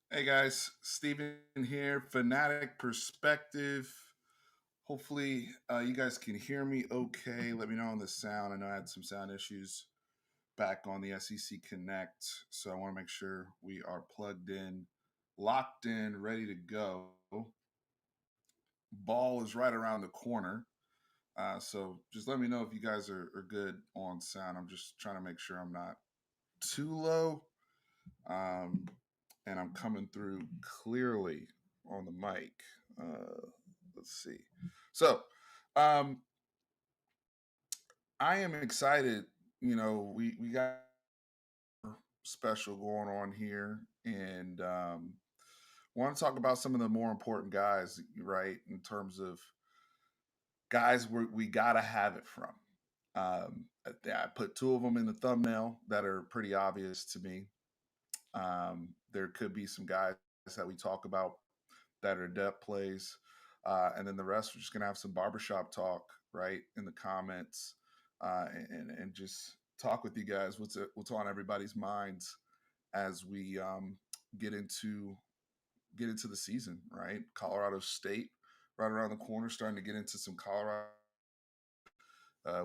Hey guys, Steven here, Fanatic Perspective. Hopefully, you guys can hear me okay. Let me know on the sound. I know I had some sound issues back on the SEC Connect, so I want to make sure we are plugged in, locked in, ready to go. Ball is right around the corner. So just let me know if you guys are good on sound. I'm just trying to make sure I'm not too low. Um, and I'm coming through clearly on the mic. Let's see. So, um, I am excited. We got special going on here, and want to talk about some of the more important guys, right? In terms of guys we gotta have it from. I put two of them in the thumbnail that are pretty obvious to me. There could be some guys that we talk about that are depth plays. And then the rest, we're just going to have some barbershop talk, right, in the comments and just talk with you guys what's on everybody's minds as we get into get into the season, right? Colorado State right around the corner, starting to get into some Colorado.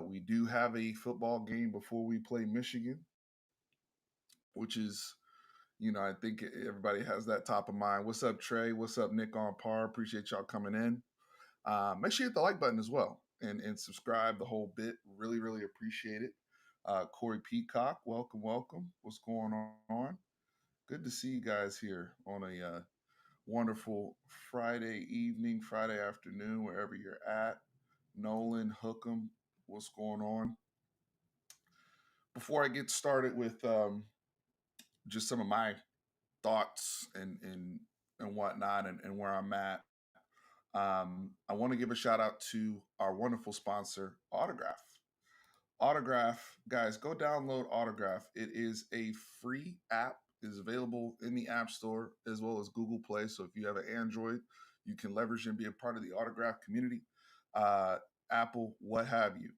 We do have a football game before we play Michigan, which is I think everybody has that top of mind. What's up, Trey? What's up, Nick on par? Appreciate y'all coming in. Make sure you hit the like button as well and subscribe the whole bit. Really, really appreciate it. Corey Peacock, welcome, welcome. What's going on? Good to see you guys here on a wonderful Friday evening, Friday afternoon, wherever you're at. Nolan, Hookem, what's going on? Before I get started with just some of my thoughts and whatnot and where I'm at, I want to give a shout out to our wonderful sponsor, Autograph. Autograph, guys, go download Autograph. It is a free app. It is available in the App Store as well as Google Play. So if you have an Android, you can leverage and be a part of the Autograph community. Uh, Apple, what have you.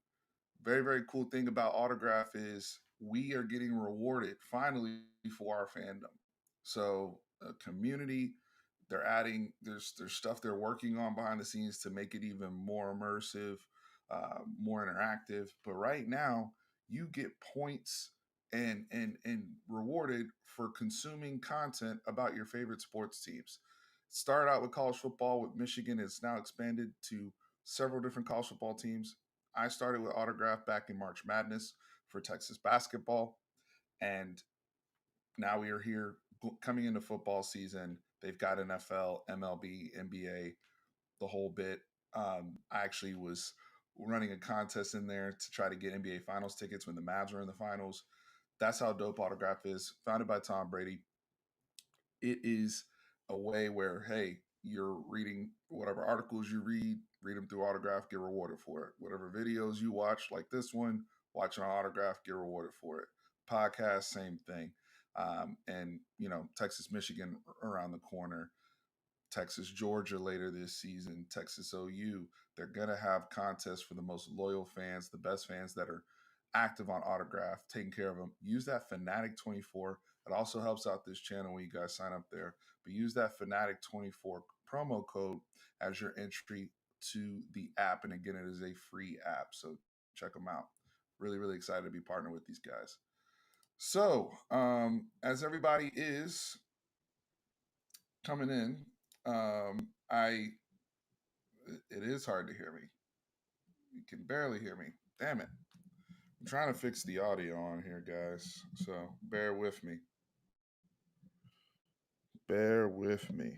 Very, very cool thing about Autograph is we are getting rewarded finally for our fandom. So, a community, they're adding there's stuff they're working on behind the scenes to make it even more immersive, more interactive. But right now, you get points and rewarded for consuming content about your favorite sports teams. Started out with college football with Michigan. It's now expanded to several different college football teams. I started with Autograph back in March Madness for Texas basketball, and now we are here coming into football season. They've got NFL, MLB, NBA, the whole bit. I actually was running a contest in there to try to get NBA Finals tickets when the Mavs were in the finals. That's how dope Autograph is. Founded by Tom Brady. It is a way where, hey, you're reading whatever articles you read them through Autograph, get rewarded for it. Whatever videos you watch, like this one, watch on Autograph, get rewarded for it. Podcast, same thing. And Texas, Michigan around the corner, Texas, Georgia later this season, Texas OU. They're gonna have contests for the most loyal fans, the best fans that are active on Autograph, taking care of them. Use that Fanatic 24. It also helps out this channel when you guys sign up there. But use that Fanatic 24 promo code as your entry to the app. And again, it is a free app, so check them out. Really, really excited to be partnered with these guys. So, as everybody is coming in, I it is hard to hear me. You can barely hear me. Damn it. I'm trying to fix the audio on here, guys. So bear with me. Bear with me.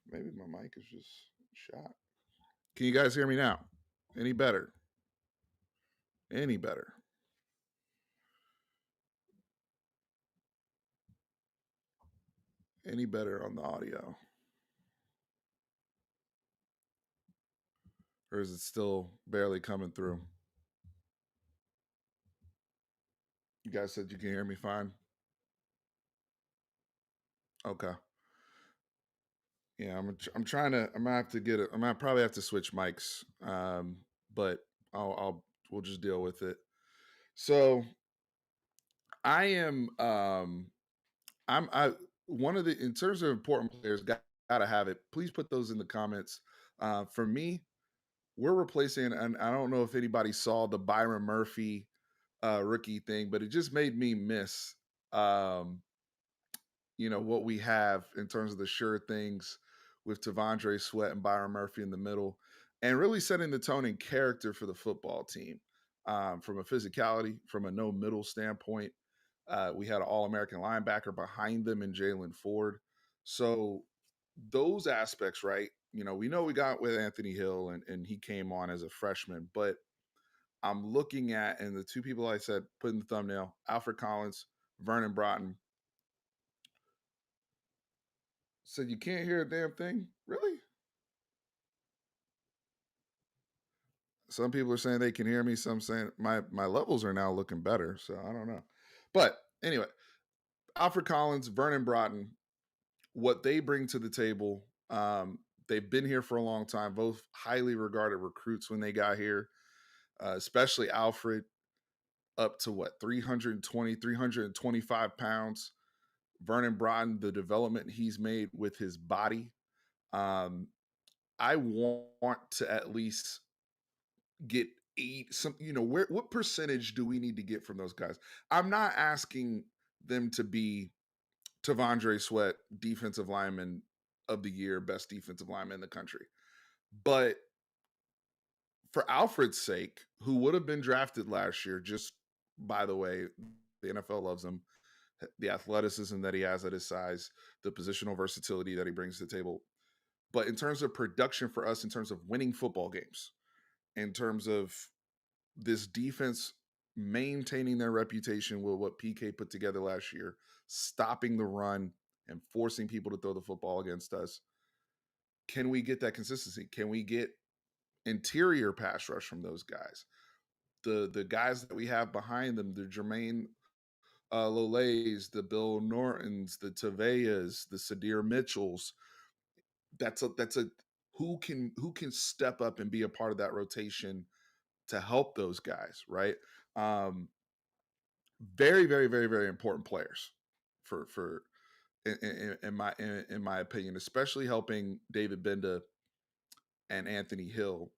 Maybe my mic is just shot. Can you guys hear me now? Any better? Any better? Any better on the audio? Or is it still barely coming through? You guys said you can hear me fine? Okay. Yeah, I'm trying to. I'm gonna have to get it. I'm gonna probably have to switch mics. But we'll just deal with it. So I am I one of the in terms of important players, gotta have it. Please put those in the comments. For me, we're replacing, and I don't know if anybody saw the Byron Murphy rookie thing, but it just made me miss um, what we have in terms of the sure things with Tavondre Sweat and Byron Murphy in the middle, and really setting the tone and character for the football team from a physicality, from a no middle standpoint. We had an All American linebacker behind them in Jalen Ford. So those aspects, right? We know we got with Anthony Hill and he came on as a freshman, but I'm looking at, and the two people I said put in the thumbnail, Alfred Collins, Vernon Broughton, said you can't hear a damn thing? Really? Some people are saying they can hear me. Some saying my levels are now looking better. So I don't know. But anyway, Alfred Collins, Vernon Broughton, what they bring to the table, they've been here for a long time, both highly regarded recruits when they got here, especially Alfred, up to what, 320, 325 pounds. Vernon Broughton, the development he's made with his body. Um, I want to at least get eight some, what percentage do we need to get from those guys? I'm not asking them to be Tavondre Sweat, defensive lineman of the year, best defensive lineman in the country. But for Alfred's sake, who would have been drafted last year, just by the way, the NFL loves him, the athleticism that he has at his size, the positional versatility that he brings to the table. But in terms of production for us, in terms of winning football games, in terms of this defense maintaining their reputation with what PK put together last year, stopping the run and forcing people to throw the football against us, can we get that consistency? Can we get interior pass rush from those guys? The guys that we have behind them, the Jermaine Lolays, the Bill Nortons, the Taveas, the Sadir Mitchells. That's a who can step up and be a part of that rotation to help those guys, right? Um, very, very, very, very important players for in my opinion, especially helping David Benda and Anthony Hill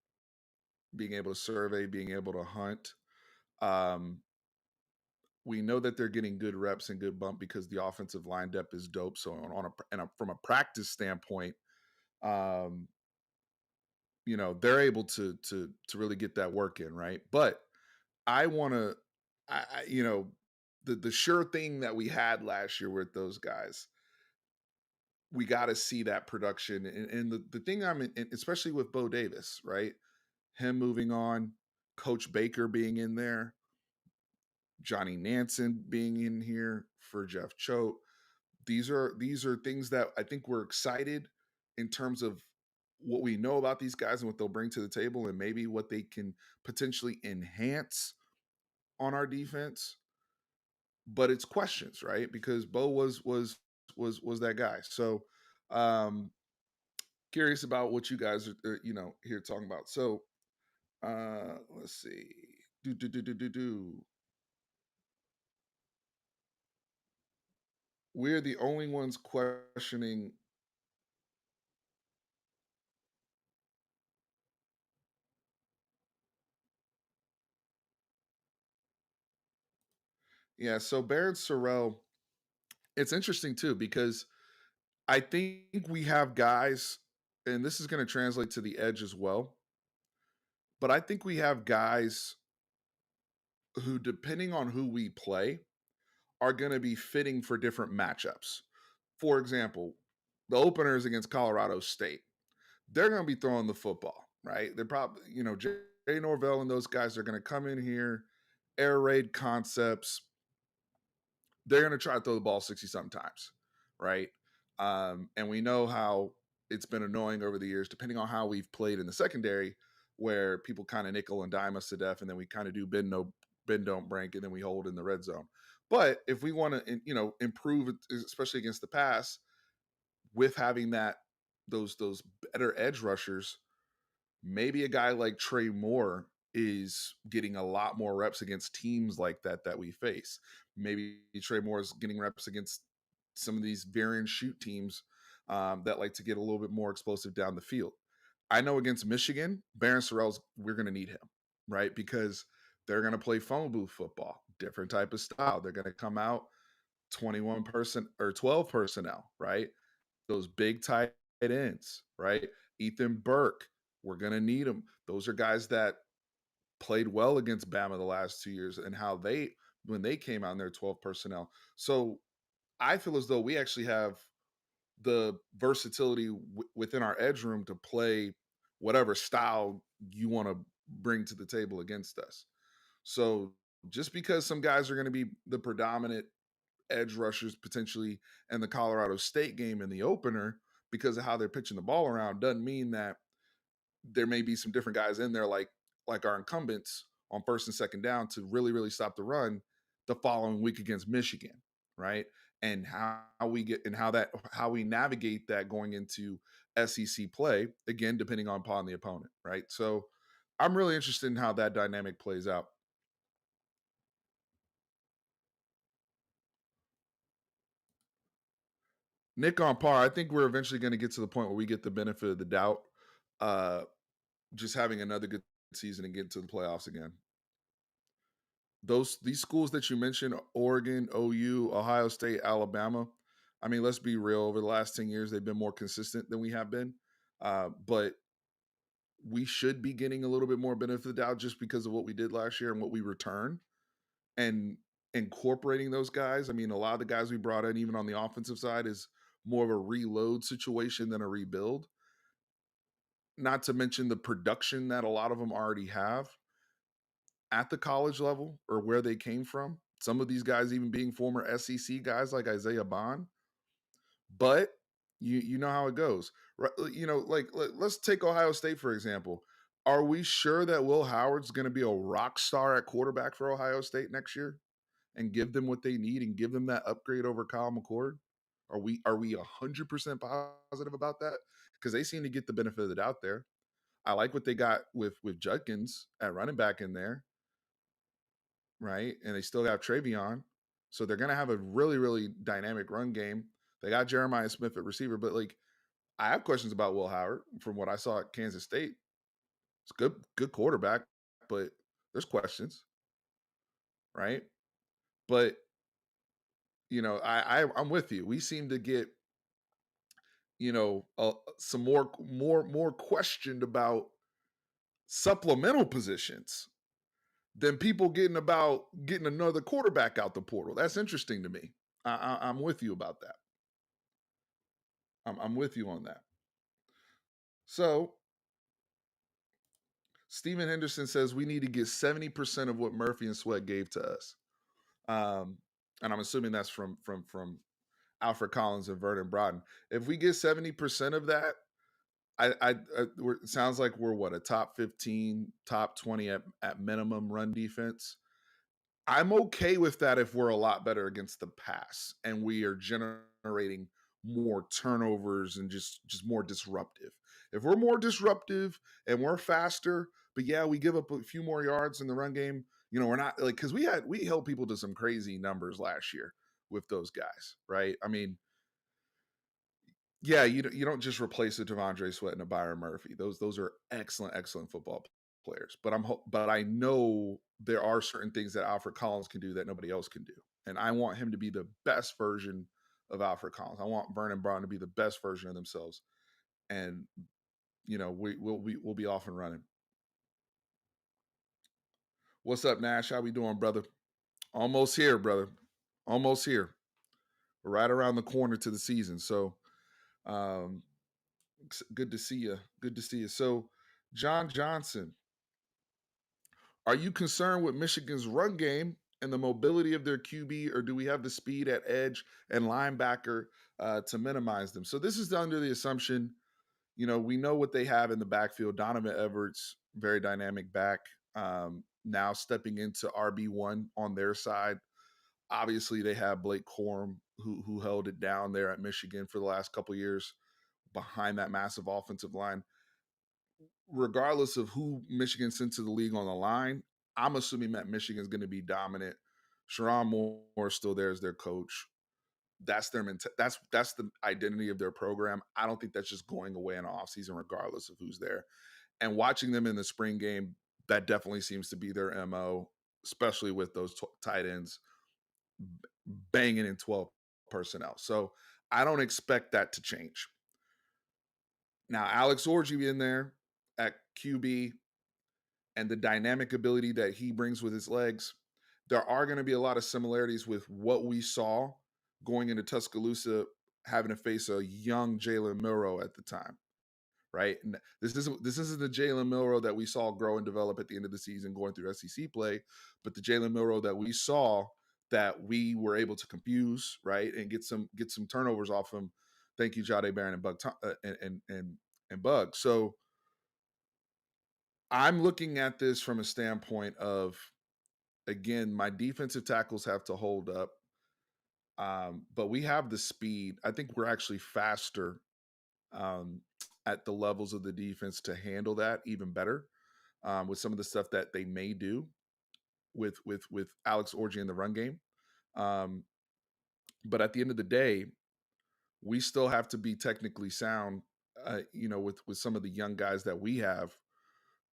being able to survey, being able to hunt. Um, we know that they're getting good reps and good bump because the offensive line depth is dope. So from a practice standpoint, um, they're able to really get that work in, right? But I want to, the sure thing that we had last year with those guys, we got to see that production. And the thing especially with Bo Davis, right? Him moving on, Coach Baker being in there, Johnny Nansen being in here for Jeff Choate. These are things that I think we're excited in terms of what we know about these guys and what they'll bring to the table and maybe what they can potentially enhance on our defense. But it's questions, right? Because Bo was that guy. So um curious about what you guys are here talking about. So let's see. Do. We're the only ones questioning. Yeah, so Baron Sorrell, it's interesting too because I think we have guys, and this is going to translate to the edge as well. But I think we have guys who, depending on who we play, are going to be fitting for different matchups. For example, the openers against Colorado State, they're going to be throwing the football, right? They're probably, Jay Norvell and those guys are going to come in here, air raid concepts. They're going to try to throw the ball 60 something times, right? And we know how it's been annoying over the years, depending on how we've played in the secondary, where people kind of nickel and dime us to death, and then we kind of do bend don't break, and then we hold in the red zone. But if we want to, improve, especially against the pass, with having those better edge rushers, maybe a guy like Trey Moore is getting a lot more reps against teams like that we face. Maybe Trey Moore is getting reps against some of these variant shoot teams that like to get a little bit more explosive down the field. I know against Michigan, Barron Sorrell's we're going to need him, right? Because they're going to play phone booth football, different type of style. They're going to come out 21 person or 12 personnel, right? Those big tight ends, right? Ethan Burke, we're going to need them. Those are guys that played well against Bama the last 2 years and how they, when they came out in their 12 personnel. So I feel as though we actually have the versatility within our edge room to play whatever style you want to bring to the table against us. So just because some guys are going to be the predominant edge rushers potentially in the Colorado State game in the opener because of how they're pitching the ball around doesn't mean that there may be some different guys in there like our incumbents on first and second down to really stop the run the following week against Michigan, right? And how we get and how we navigate that going into SEC play again, depending upon the opponent, right? So I'm really interested in how that dynamic plays out. Nick on par. I think we're eventually going to get to the point where we get the benefit of the doubt. Uh, just having another good season and getting to the playoffs again. These schools that you mentioned, Oregon, OU, Ohio State, Alabama. I mean, let's be real. Over the last 10 years, they've been more consistent than we have been. But we should be getting a little bit more benefit of the doubt just because of what we did last year and what we returned and incorporating those guys. I mean, a lot of the guys we brought in, even on the offensive side, is more of a reload situation than a rebuild. Not to mention the production that a lot of them already have at the college level or where they came from. Some of these guys even being former SEC guys like Isaiah Bond. But you know how it goes. Right? You know, let's take Ohio State for example. Are we sure that Will Howard's going to be a rock star at quarterback for Ohio State next year and give them what they need and give them that upgrade over Kyle McCord? Are we 100% positive about that? Because they seem to get the benefit of the doubt there. I like what they got with Judkins at running back in there, right? And they still have Travion. So they're going to have a really dynamic run game. They got Jeremiah Smith at receiver, but like I have questions about Will Howard from what I saw at Kansas State. It's good quarterback, but there's questions, right? But you know, I'm with you. We seem to get some more questioned about supplemental positions than people getting about getting another quarterback out the portal. That's interesting to me. I'm with you about that. I'm with you on that. So Steven Henderson says we need to get 70% of what Murphy and Sweat gave to us. And I'm assuming that's from Alfred Collins and Vernon Broughton. If we get 70% of that, it sounds like we're what, a top 15, top 20 at minimum run defense. I'm okay with that if we're a lot better against the pass and we are generating more turnovers and just more disruptive. If we're more disruptive and we're faster, but yeah, we give up a few more yards in the run game, you know, we're not like because we held people to some crazy numbers last year with those guys, right? I mean, yeah, you don't just replace a Devondre Sweat and a Byron Murphy. Those are excellent football players. But I know there are certain things that Alfred Collins can do that nobody else can do, and I want him to be the best version of Alfred Collins. I want Vernon Brown to be the best version of themselves, and you know we'll be off and running. What's up, Nash? How we doing, brother? Almost here, brother. Almost here. We're right around the corner to the season, so um, good to see you. Good to see you. So, John Johnson, are you concerned with Michigan's run game and the mobility of their QB, or do we have the speed at edge and linebacker to minimize them? So this is under the assumption, you know, we know what they have in the backfield. Donovan Edwards, very dynamic back, now stepping into RB1 on their side. Obviously, they have Blake Corum, who held it down there at Michigan for the last couple of years behind that massive offensive line. Regardless of who Michigan sent to the league on the line, I'm assuming that Michigan's going to be dominant. Sharon Moore is still there as their coach. That's their that's the identity of their program. I don't think that's just going away in the offseason, regardless of who's there. And watching them in the spring game, that definitely seems to be their MO, especially with those tight ends banging in 12 personnel. So I don't expect that to change. Now, Alex Orji in there at QB and the dynamic ability that he brings with his legs, there are going to be a lot of similarities with what we saw going into Tuscaloosa, having to face a young Jalen Milrow at the time, right? And this isn't the Jalen Milrow that we saw grow and develop at the end of the season going through SEC play, but the Jalen Milrow that we saw that we were able to confuse, right, and get some turnovers off him. Thank you, Jade Barron and and Bug. So I'm looking at this from a standpoint of, again, my defensive tackles have to hold up, but we have the speed. I think we're actually faster um, at the levels of the defense to handle that even better with some of the stuff that they may do with Alex Orji in the run game. Um, but at the end of the day, we still have to be technically sound. With some of the young guys that we have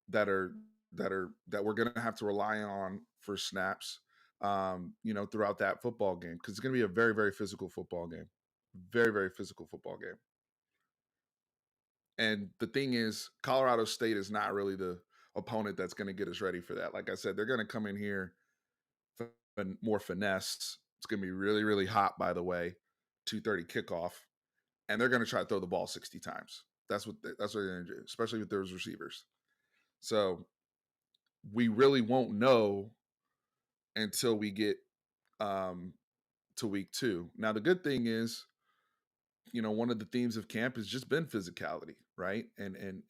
that are that we're going to have to rely on for snaps. Throughout that football game, because it's going to be a very, very physical football game, very, very physical football game. And the thing is, Colorado State is not really the opponent that's going to get us ready for that. Like I said, they're going to come in here for more finesse. It's going to be really, really hot, by the way, 2:30 kickoff, and they're going to try to throw the ball 60 times. That's what they're going to do, especially with those receivers. So we really won't know until we get to week 2. Now, the good thing is, one of the themes of camp has just been physicality, right? And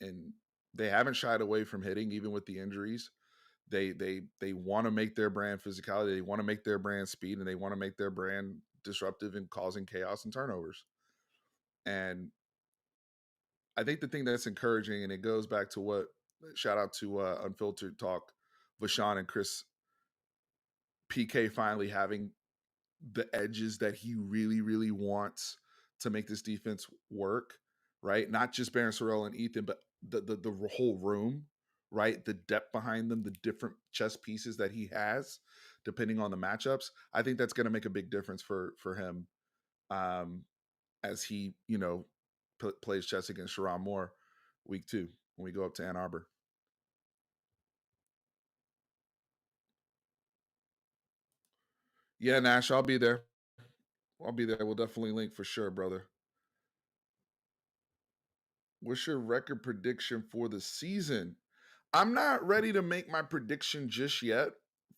they haven't shied away from hitting, even with the injuries. They want to make their brand physicality, they want to make their brand speed, and they want to make their brand disruptive and causing chaos and turnovers. And I think the thing that's encouraging, and it goes back to what, shout out to Unfiltered Talk, Vashawn and Chris, PK finally having the edges that he really, really wants to make this defense work, right? Not just Baron Sorrell and Ethan, but the whole room, right? The depth behind them, the different chess pieces that he has, depending on the matchups. I think that's going to make a big difference for him um, as he, plays chess against Sharon Moore week 2 when we go up to Ann Arbor. Yeah, Nash, I'll be there. I'll be there. We'll definitely link for sure, brother. What's your record prediction for the season? I'm not ready to make my prediction just yet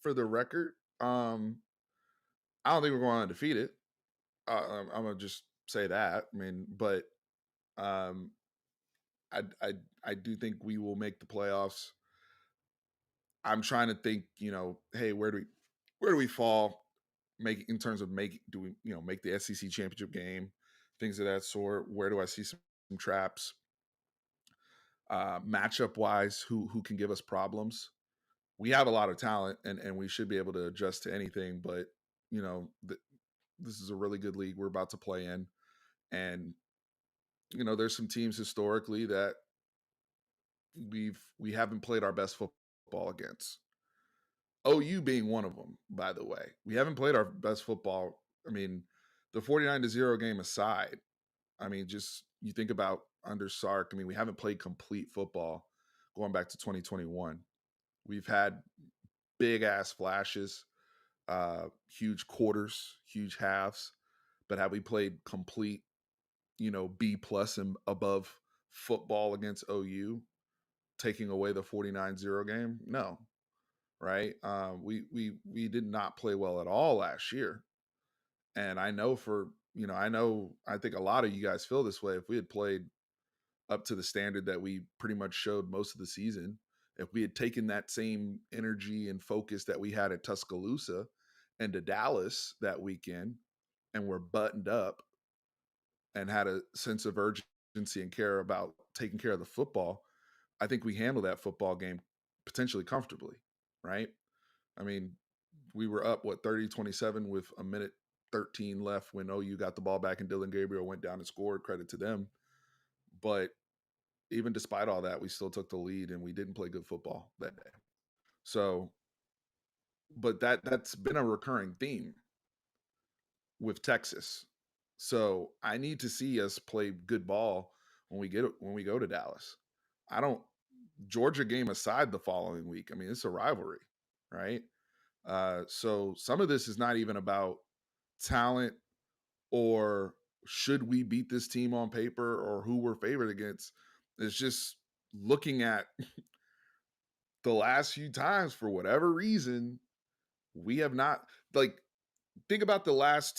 for the record. I don't think we're going undefeated. I'm gonna just say that. I mean, but um, I do think we will make the playoffs. I'm trying to think. Hey, where do we fall? Make in terms of do we make the SEC championship game, things of that sort. Where do I see some traps? Matchup wise, who can give us problems? We have a lot of talent, and we should be able to adjust to anything. But you know, this is a really good league we're about to play in, and there's some teams historically that we haven't played our best football against. OU being one of them, by the way. We haven't played our best football. I mean, the 49-0 game aside, I mean, just you think about under Sark, I mean, we haven't played complete football going back to 2021. We've had big ass flashes, huge quarters, huge halves, but have we played complete, B plus and above football against OU, taking away the 49-0 game? No, right? We did not play well at all last year, and I know I think a lot of you guys feel this way. If we had played up to the standard that we pretty much showed most of the season, if we had taken that same energy and focus that we had at Tuscaloosa and to Dallas that weekend, and were buttoned up and had a sense of urgency and care about taking care of the football, I think we handled that football game potentially comfortably, right? I mean, we were up 30-27 with a minute 13 left when OU got the ball back and Dylan Gabriel went down and scored. Credit to them. But even despite all that, we still took the lead and we didn't play good football that day. So, but that's been a recurring theme with Texas. So I need to see us play good ball when we go to Dallas. I don't Georgia game aside the following week. I mean, it's a rivalry, right? So some of this is not even about talent or should we beat this team on paper or who we're favored against. It's just looking at the last few times for whatever reason we have not like think about the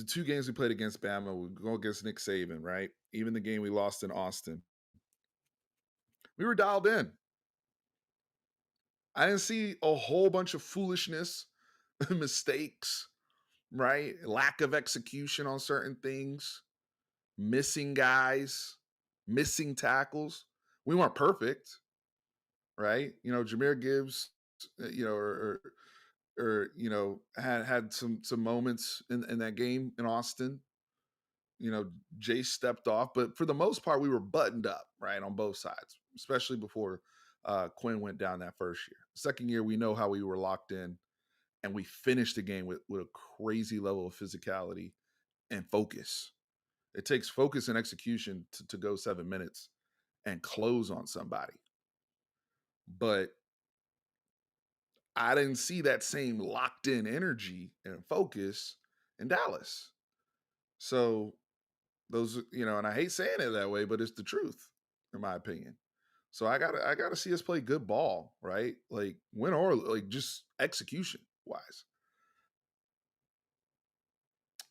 two games we played against Bama. We go against Nick Saban, right? Even the game we lost in Austin, we were dialed in. I didn't see a whole bunch of foolishness, mistakes, right? Lack of execution on certain things, missing guys, missing tackles. We weren't perfect, right? Jameer Gibbs, had some moments in that game in Austin. Jay stepped off, but for the most part, we were buttoned up, right, on both sides, especially before Quinn went down that first year. Second year, we know how we were locked in, and we finished the game with a crazy level of physicality and focus. It takes focus and execution to go 7 minutes and close on somebody. But I didn't see that same locked in energy and focus in Dallas. So and I hate saying it that way, but it's the truth, in my opinion. So I gotta see us play good ball, right? Like win or like just execution wise.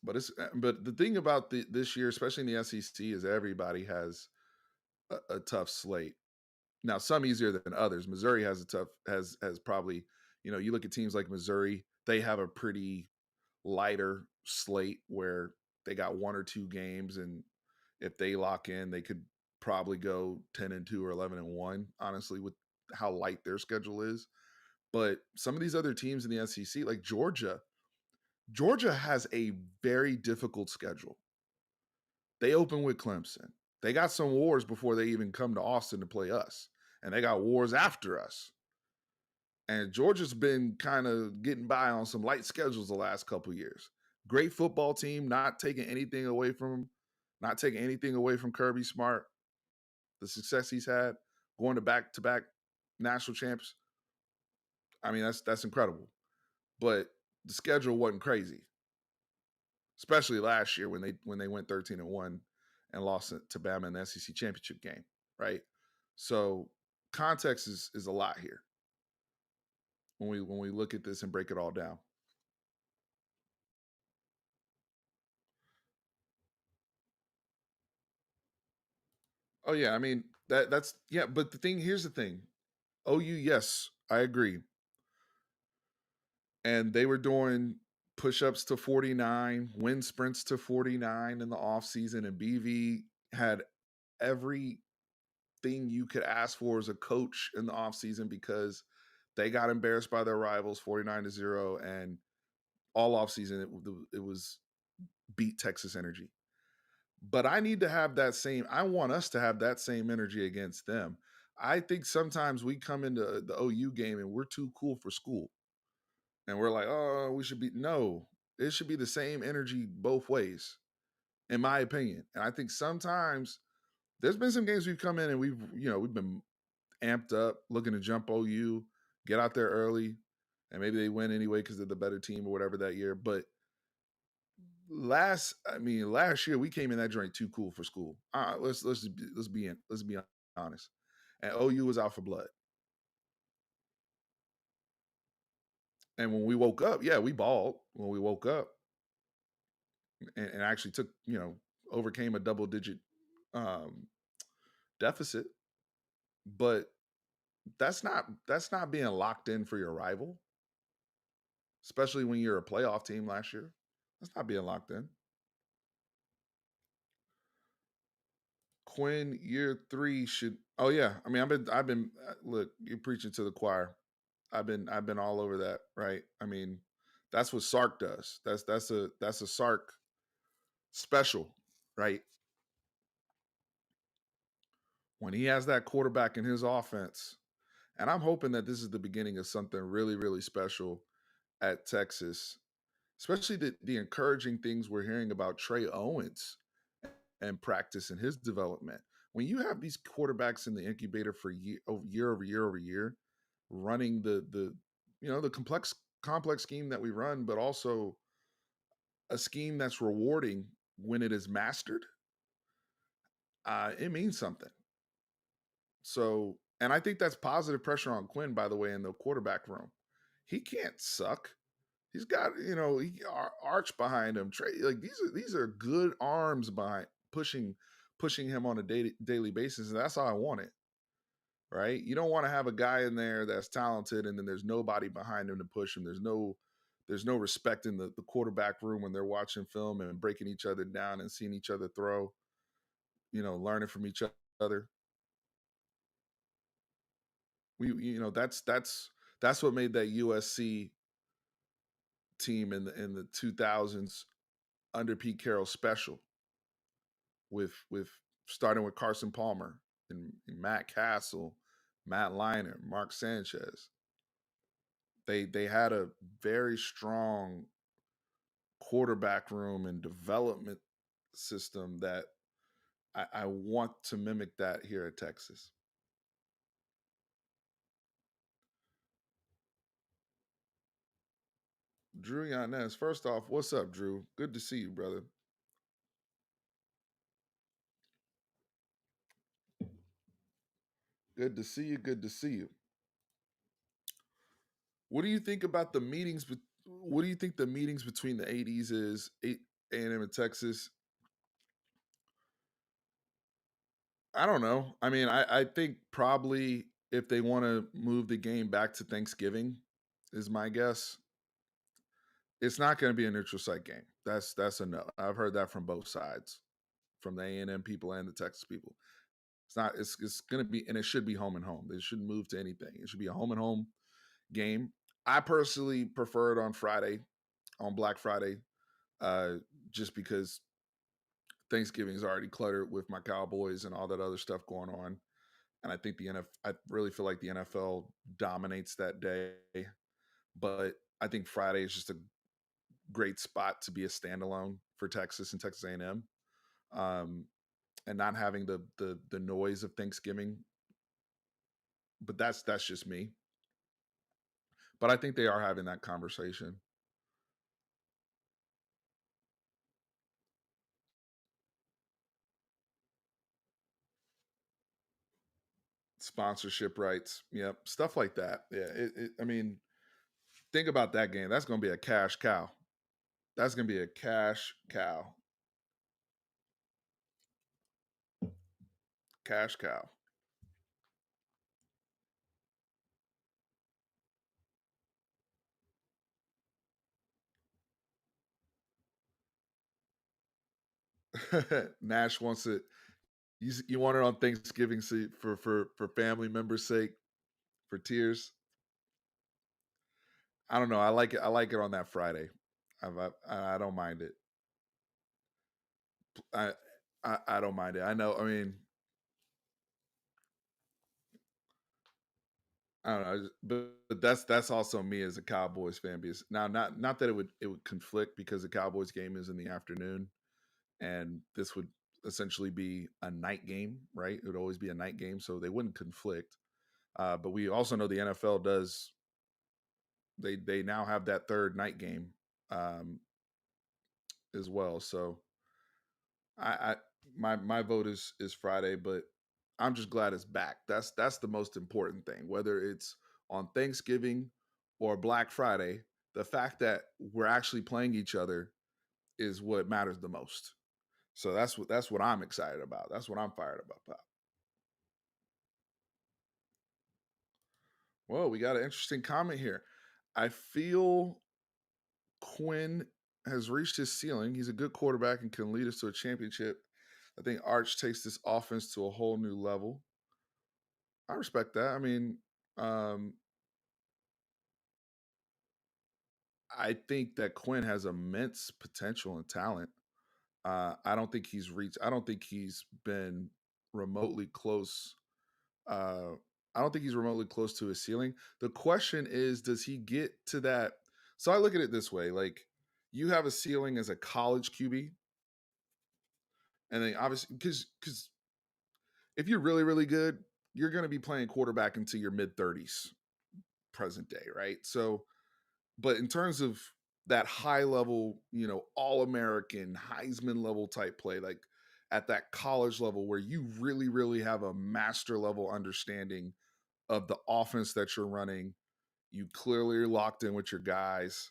But the thing about this year, especially in the SEC, is everybody has a tough slate. Now, some easier than others. Missouri has probably, you look at teams like Missouri, they have a pretty lighter slate where they got one or two games, and if they lock in, they could probably go 10-2 or 11-1, honestly, with how light their schedule is. But some of these other teams in the SEC, like Georgia has a very difficult schedule. They open with Clemson. They got some wars before they even come to Austin to play us. And they got wars after us. And Georgia's been kind of getting by on some light schedules the last couple years. Great football team, not taking anything away from them, not taking anything away from Kirby Smart, the success he's had, going to back national champs. I mean, that's incredible. But the schedule wasn't crazy, especially last year when they went 13-1 and lost to Bama in the SEC championship game, right? So context is a lot here when we look at this and break it all down. Oh yeah, I mean that's yeah, but here's the thing. OU, yes, I agree. And they were doing push-ups to 49, wind sprints to 49 in the offseason, and BV had everything you could ask for as a coach in the offseason because they got embarrassed by their rivals 49-0, and all offseason it was beat Texas energy. But I need to have that same, I want us to have that same energy against them. I think sometimes we come into the OU game and we're too cool for school. And we're like, oh, we should be, no, it should be the same energy both ways, in my opinion. And I think sometimes there's been some games we've come in and we've been amped up, looking to jump OU, get out there early, and maybe they win anyway because they're the better team or whatever that year. But last year we came in that joint too cool for school. Let's be honest. And OU was out for blood. And when we woke up, yeah, we balled when we woke up, and actually took overcame a double digit um, deficit. But that's not being locked in for your rival, especially when you're a playoff team last year. That's not being locked in. Quinn year 3 should. Oh yeah, I mean I've been look, you're preaching to the choir. I've been all over that, right? I mean That's what Sark does. That's a Sark special, right? When he has that quarterback in his offense, and I'm hoping that this is the beginning of something really, really special at Texas, especially the encouraging things we're hearing about Trey Owens and practice and his development. When you have these quarterbacks in the incubator for year over year over year, running the the complex scheme that we run, but also a scheme that's rewarding when it is mastered, it means something. So, and I think that's positive pressure on Quinn, by the way, in the quarterback room. He can't suck. He's got Arch behind him. Trey, like these are good arms behind pushing him on a daily basis, and that's how I want it. Right? You don't want to have a guy in there that's talented, and then there's nobody behind him to push him. There's no respect in the quarterback room when they're watching film and breaking each other down and seeing each other throw. Learning from each other. That's what made that USC team in the 2000s under Pete Carroll special, with starting with Carson Palmer and Matt Castle, Matt Leinart, Mark Sanchez. They had a very strong quarterback room and development system that I want to mimic that here at Texas. Drew Yanez, first off, what's up, Drew? Good to see you, brother. Good to see you. Good to see you. What do you think about the meetings? What do you think the meetings between the ADs is A&M and Texas? I don't know. I mean, I think probably if they want to move the game back to Thanksgiving, is my guess. It's not going to be a neutral site game. That's a no. I've heard that from both sides, from the A&M people and the Texas people. It's not. It's going to be, and it should be home and home. It shouldn't move to anything. It should be a home and home game. I personally prefer it on Friday, on Black Friday, uh, just because Thanksgiving is already cluttered with my Cowboys and all that other stuff going on. And I think I really feel like the NFL dominates that day. But I think Friday is just a great spot to be a standalone for Texas and Texas A&M, um, and not having the noise of Thanksgiving. But that's just me. But I think they are having that conversation. Sponsorship rights, yep, stuff like that. Yeah, I mean, think about that game. That's going to be a cash cow. That's going to be a cash cow. Cash cow. Nash wants it. You want it on Thanksgiving for family members' sake, for tears. I don't know. I like it. I like it on that Friday. I don't mind it. I, I don't mind it. I know. I mean, I don't know. But that's also me as a Cowboys fan. Because now, not that it would conflict because the Cowboys game is in the afternoon, and this would essentially be a night game, right? It would always be a night game, so they wouldn't conflict. But we also know the NFL does. They now have that third night game, um, as well. So I my vote is Friday, but I'm just glad it's back. That's the most important thing. Whether it's on Thanksgiving or Black Friday, the fact that we're actually playing each other is what matters the most. So that's what I'm excited about. That's what I'm fired about. Well, we got an interesting comment here. I feel Quinn has reached his ceiling. He's a good quarterback and can lead us to a championship. I think Arch takes this offense to a whole new level. I respect that. I mean, um, I think that Quinn has immense potential and talent. I don't think he's reached. I don't think he's been remotely close. Uh, I don't think he's remotely close to his ceiling. The question is, does he get to that? So I look at it this way: like you have a ceiling as a college QB, and then obviously because if you're really good, you're going to be playing quarterback into your mid 30s present day, right? So, but in terms of that high level, all American Heisman level type play, like at that college level where you really have a master level understanding of the offense that you're running, you clearly are locked in with your guys,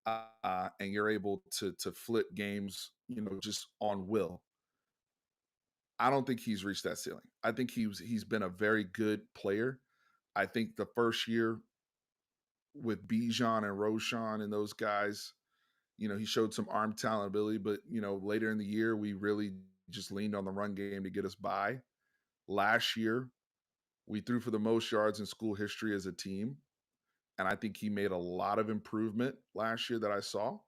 and you're able to flip games, just on will. I don't think he's reached that ceiling. I think he's been a very good player. I think the first year with Bijan and Roshan and those guys, he showed some arm talent ability, but later in the year we really just leaned on the run game to get us by. Last year, we threw for the most yards in school history as a team, and I think he made a lot of improvement last year that I saw.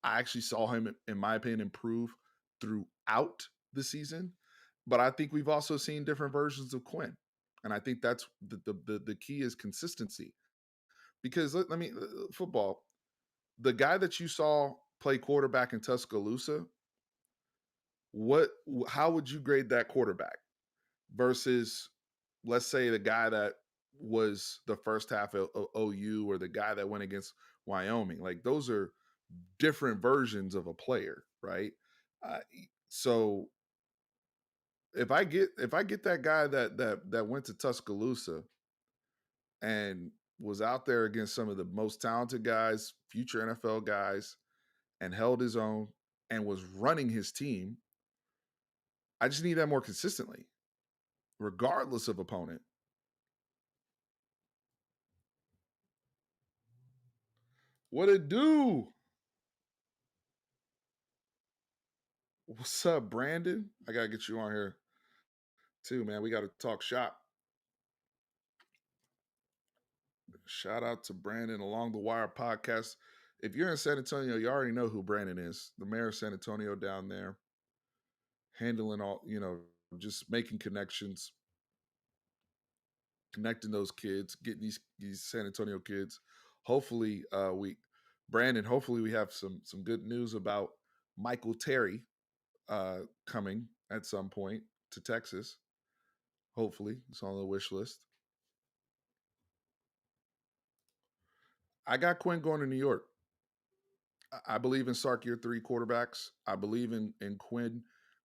I actually saw him, in my opinion, improve throughout the season. But I think we've also seen different versions of Quinn, and I think that's the key is consistency. Because let me football. The guy that you saw play quarterback in Tuscaloosa, what? How would you grade that quarterback versus, let's say, the guy that was the first half of OU or the guy that went against Wyoming? Like those are different versions of a player, right? Uh, so if I get that guy that went to Tuscaloosa and was out there against some of the most talented guys, future NFL guys, and held his own and was running his team, I just need that more consistently, regardless of opponent. What it do? What's up, Brandon? I gotta get you on here too, man. We gotta talk shop. Shout out to Brandon along the wire podcast. If you're in San Antonio, you already know who Brandon is. The mayor of San Antonio down there, handling all, just making connections, connecting those kids, getting these San Antonio kids. Hopefully, hopefully we have some good news about Michael Terry coming at some point to Texas. Hopefully, it's on the wish list. I got Quinn going to New York. I believe in Sark year three quarterbacks. I believe in Quinn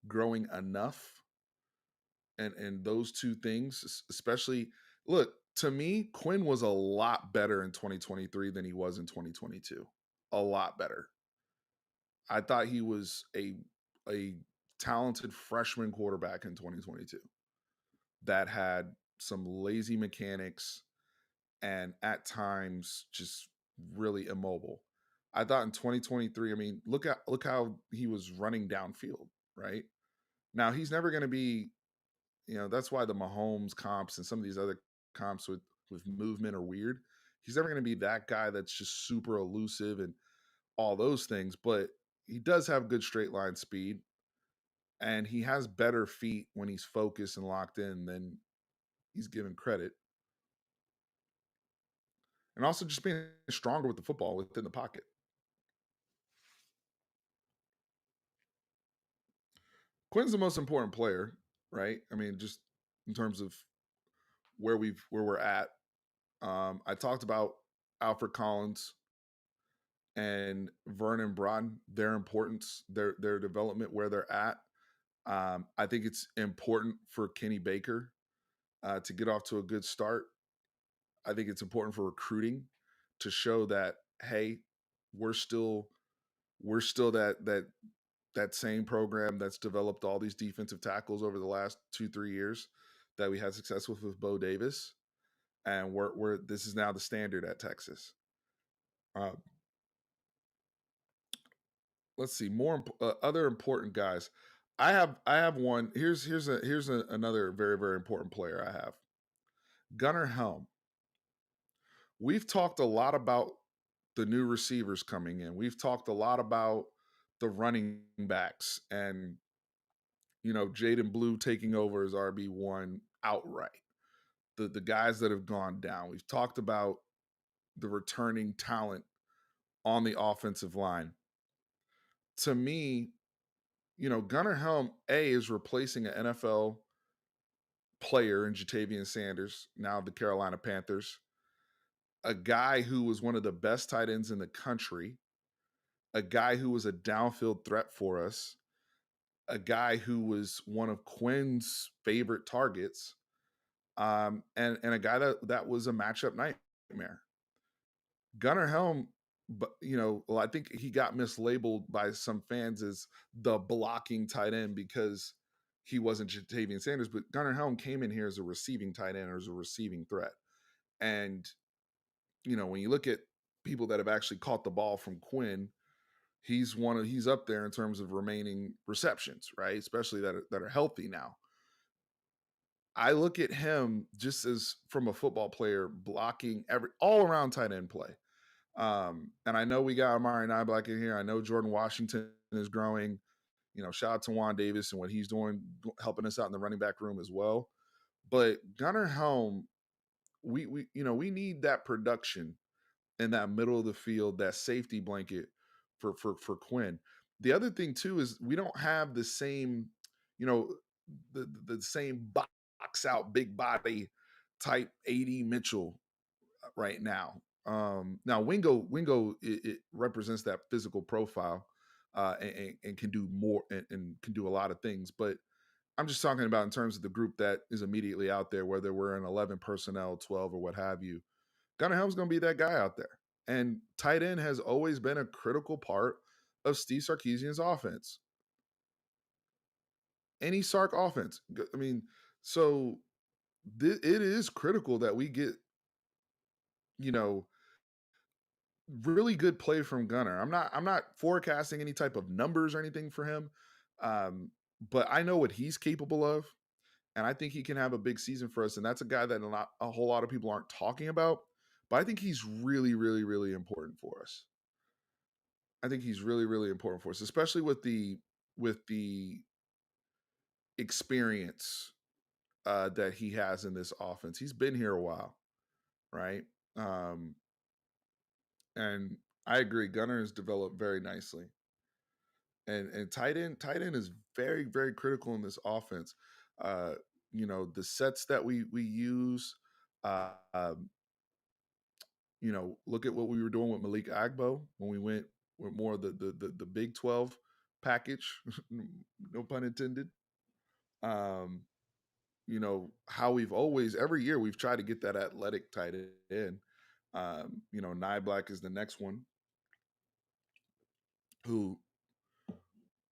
growing enough, and those two things, especially look, to me, Quinn was a lot better in 2023 than he was in 2022. A lot better. I thought he was a talented freshman quarterback in 2022 that had some lazy mechanics and at times just really immobile. I thought in 2023, I mean, look how he was running downfield, right? Now he's never going to be, that's why the Mahomes comps and some of these other comps with movement are weird. He's never going to be that guy that's just super elusive and all those things, but he does have good straight line speed and he has better feet when he's focused and locked in than he's given credit. And also just being stronger with the football within the pocket. Quinn's the most important player, right? I mean, just in terms of where we're at. I talked about Alfred Collins and Vernon Broughton, their importance, their development, where they're at. I think it's important for Kenny Baker to get off to a good start. I think it's important for recruiting to show that, hey, we're still that same program that's developed all these defensive tackles over the last 2-3 years that we had success with Bo Davis, and we're this is now the standard at Texas. Uh, let's see other important guys. I have one. Another very very important player I have. Gunnar Helm. We've talked a lot about the new receivers coming in. We've talked a lot about the running backs and, Jaden Blue taking over as RB1 outright. The guys that have gone down. We've talked about the returning talent on the offensive line. To me, Gunnar Helm A is replacing an NFL player in Jatavian Sanders, now of the Carolina Panthers, a guy who was one of the best tight ends in the country, a guy who was a downfield threat for us, a guy who was one of Quinn's favorite targets, and a guy that was a matchup nightmare. Gunnar Helm, but well, I think he got mislabeled by some fans as the blocking tight end because he wasn't Jatavian Sanders, but Gunnar Helm came in here as a receiving tight end or as a receiving threat. And when you look at people that have actually caught the ball from Quinn, he's up there in terms of remaining receptions, right? Especially that are healthy now. I look at him just as from a football player blocking all around tight end play. And I know we got Amari Niblack in here. I know Jordan Washington is growing. Shout out to Juan Davis and what he's doing, helping us out in the running back room as well. But Gunnar Helm, we need that production in that middle of the field, that safety blanket for Quinn. The other thing too is we don't have the same, the same box out big body type 80 Mitchell right now. Now Wingo it represents that physical profile and can do more and can do a lot of things. But I'm just talking about in terms of the group that is immediately out there, whether we're in 11 personnel, 12, or what have you. Gunnar Helm's going to be that guy out there. And tight end has always been a critical part of Steve Sarkisian's offense. Any Sark offense. I mean, so it is critical that we get, really good play from Gunnar. I'm not forecasting any type of numbers or anything for him. But I know what he's capable of. And I think he can have a big season for us. And that's a guy that a whole lot of people aren't talking about. But I think he's really, really, really important for us. I think he's really, really important for us, especially with the experience that he has in this offense. He's been here a while, right? And I agree, Gunnar has developed very nicely. And tight end is very, very critical in this offense. The sets that we use. Uh, um, look at what we were doing with Malik Agbo when we went with more of the Big 12 package, no pun intended. Um, how we've always every year we've tried to get that athletic tight end. Nye Black is the next one who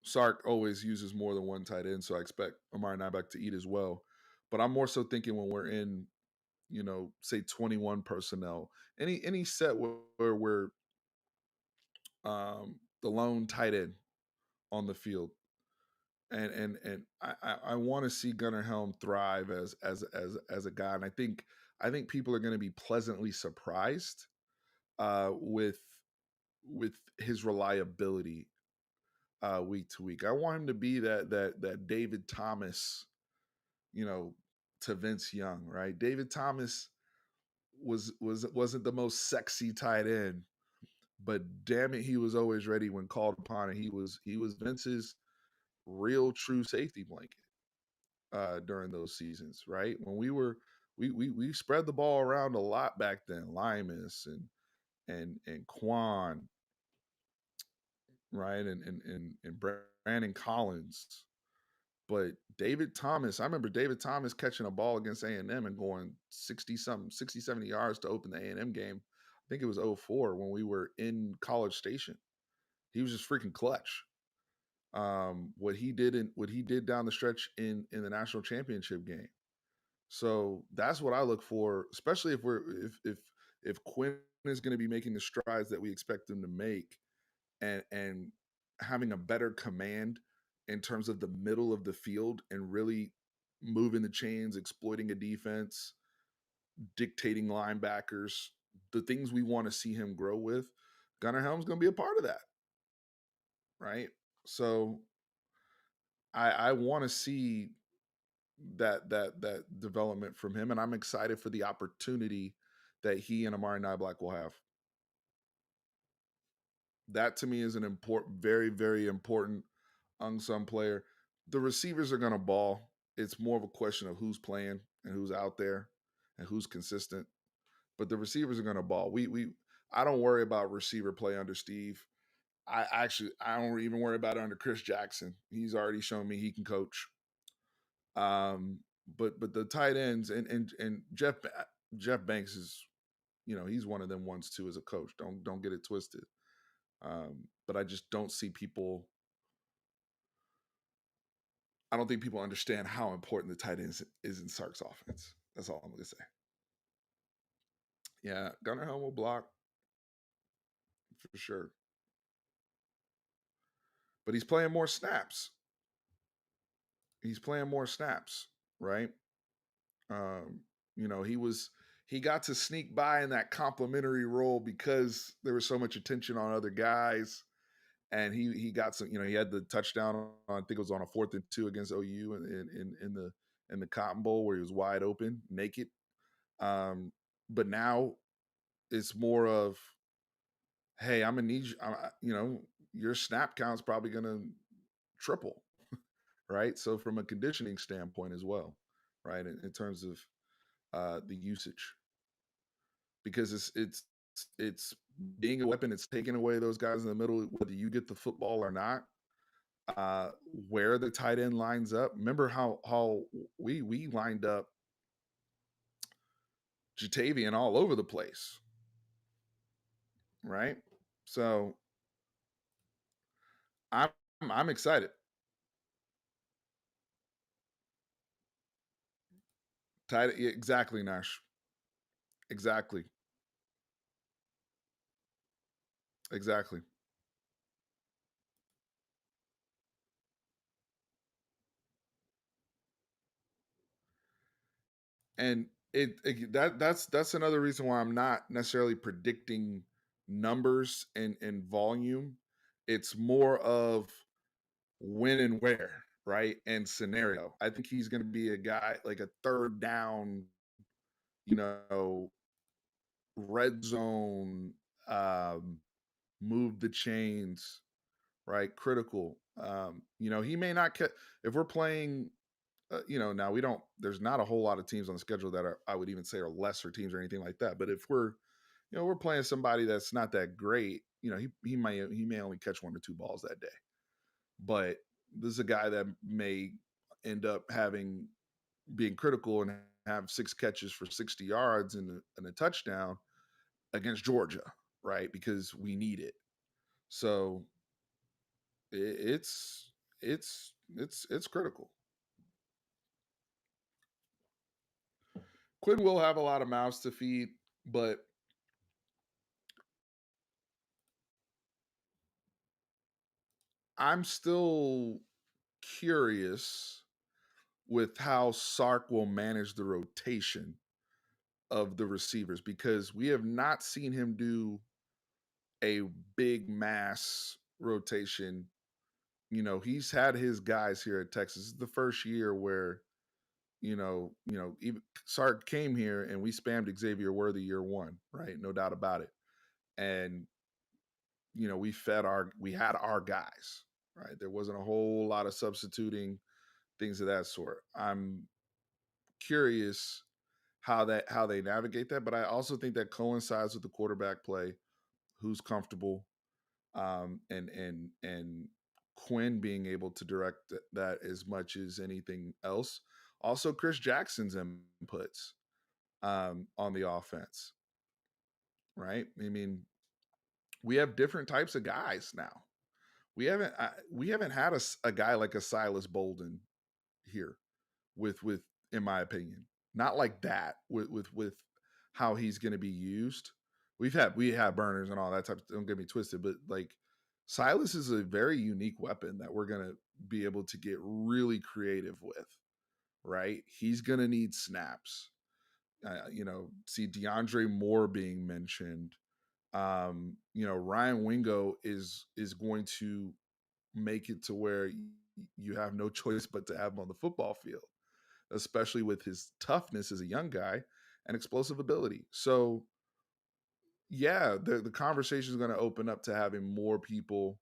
Sark always uses more than one tight end, so I expect Amari Niblack to eat as well. But I'm more so thinking when we're in, say 21 personnel, any set where we're the lone tight end on the field, and I want to see Gunnar Helm thrive as a guy, and I think people are going to be pleasantly surprised with his reliability week to week. I want him to be that David Thomas, to Vince Young, right? David Thomas wasn't the most sexy tight end, but damn it, he was always ready when called upon, and he was Vince's real true safety blanket during those seasons, right? When we spread the ball around a lot back then, Limas and Quan, right, and Brandon Collins. But David Thomas, I remember David Thomas catching a ball against A&M and going 60 something, 60, 70 yards to open the A&M game. I think it was 04 when we were in College Station. He was just freaking clutch. What he did down the stretch in the national championship game. So that's what I look for, especially if Quinn is going to be making the strides that we expect him to make, and having a better command in terms of the middle of the field and really moving the chains, exploiting a defense, dictating linebackers, the things we want to see him grow with. Gunnar Helm's going to be a part of that, right? So I want to see that development from him, and I'm excited for the opportunity that he and Amari Niblack will have. That to me is an important, very, very important unsung player. The receivers are going to ball. It's more of a question of who's playing and who's out there and who's consistent. But the receivers are going to ball. I don't worry about receiver play under Steve. I don't even worry about it under Chris Jackson. He's already shown me he can coach. Um, but the tight ends and Jeff Banks is, he's one of them ones too as a coach. Don't get it twisted. But I just don't see people. I don't think people understand how important the tight end is in Sark's offense. That's all I'm going to say. Yeah, Gunnar Helm will block for sure, but he's playing more snaps. He's playing more snaps, right? Um, he got to sneak by in that complimentary role because there was so much attention on other guys, and he got some. He had the touchdown on, I think it was on a 4th and 2 against OU in the Cotton Bowl where he was wide open, naked. But now it's more of, hey, I'm gonna need you. Your snap count's probably gonna triple, right? So from a conditioning standpoint as well, right, in terms of the usage, because it's being a weapon. It's taking away those guys in the middle, whether you get the football or not. Where the tight end lines up. Remember how we lined up Jatavian all over the place, right? So I'm I'm excited. Tight, exactly, Nash. Exactly, exactly. And that's another reason why I'm not necessarily predicting numbers and volume. It's more of when and where, right? And scenario. I think he's going to be a guy like a third down, you know, red zone, um, move the chains, right? Critical. He may not catch if we're playing. Now we don't. There's not a whole lot of teams on the schedule that I would even say are lesser teams or anything like that. But if we're playing somebody that's not that great, he may only catch 1 or 2 balls that day. But this is a guy that may end up being critical and have 6 catches for 60 yards and a touchdown against Georgia, right? Because we need it. So it's critical. Quinn will have a lot of mouths to feed, but I'm still curious with how Sark will manage the rotation of the receivers because we have not seen him do a big mass rotation. He's had his guys here at Texas. This is the first year where even Sark came here and we spammed Xavier Worthy year one, right? No doubt about it. And we had our guys, right? There wasn't a whole lot of substituting, things of that sort. I'm curious how they navigate that, but I also think that coincides with the quarterback play, who's comfortable, and Quinn being able to direct that as much as anything else. Also, Chris Jackson's inputs on the offense, right? I mean, we have different types of guys now. We haven't had a guy like a Silas Bolden here with in my opinion, not like that with how he's going to be used. We have burners and all that type of, don't get me twisted, but like Silas is a very unique weapon that we're going to be able to get really creative with, right? He's going to need snaps. See DeAndre Moore being mentioned. Ryan Wingo is going to make it to where you have no choice but to have him on the football field, especially with his toughness as a young guy and explosive ability. So yeah, the conversation is going to open up to having more people,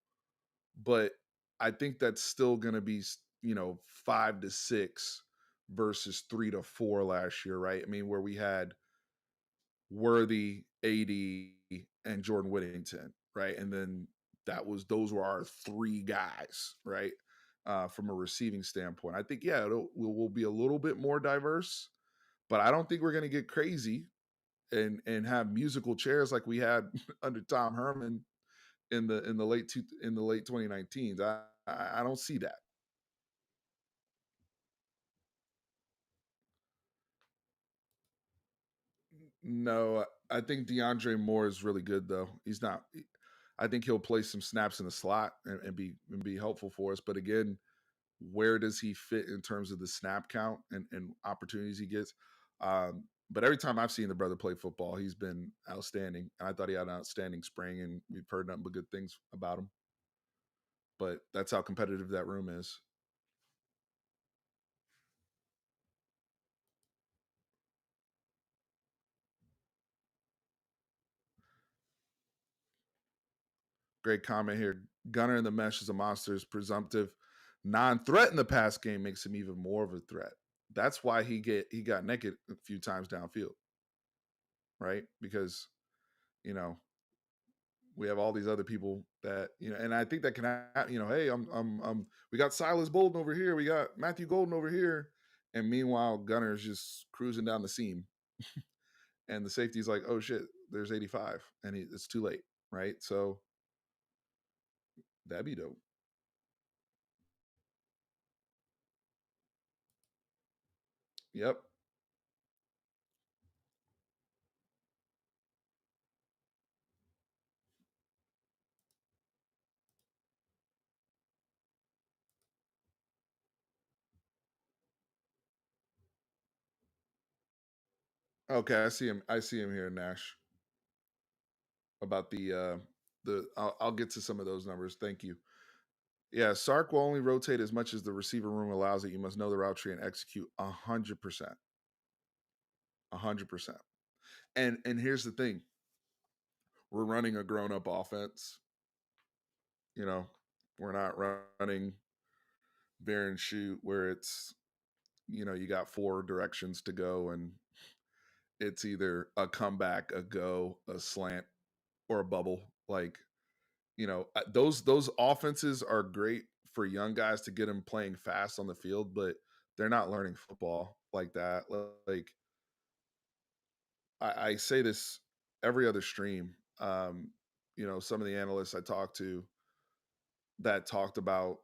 but I think that's still going to be 5 to 6 versus 3 to 4 last year, right? I mean, where we had Worthy, AD, and Jordan Whittington, right? And then those were our three guys, right? From a receiving standpoint, I think we'll be a little bit more diverse, but I don't think we're going to get crazy and have musical chairs like we had under Tom Herman in the late 2019s. I don't see that. No, I think DeAndre Moore is really good though. He's not. I think he'll play some snaps in the slot and be helpful for us. But again, where does he fit in terms of the snap count and opportunities he gets? But every time I've seen the brother play football, he's been outstanding. And I thought he had an outstanding spring, and we've heard nothing but good things about him. But that's how competitive that room is. Great comment here. Gunner in the mesh is a monster. Is presumptive non-threat in the pass game makes him even more of a threat. That's why he got naked a few times downfield, right? Because you know we have all these other people that and I think that can happen. Hey, we got Silas Bolden over here, we got Matthew Golden over here, and meanwhile Gunner's just cruising down the seam, and the safety's like, oh shit, there's 85, and it's too late, right? So that'd be dope. Yep. Okay, I see him. I see him here, Nash. About I'll get to some of those numbers. Thank you. Yeah, Sark will only rotate as much as the receiver room allows it. You must know the route tree and execute 100%. 100%. And here's the thing: we're running a grown up offense. You know, we're not running bear and shoot where it's you got four directions to go and it's either a comeback, a go, a slant, or a bubble. Like those offenses are great for young guys to get them playing fast on the field, but they're not learning football like that. Like I say this every other stream. Some of the analysts I talked to that talked about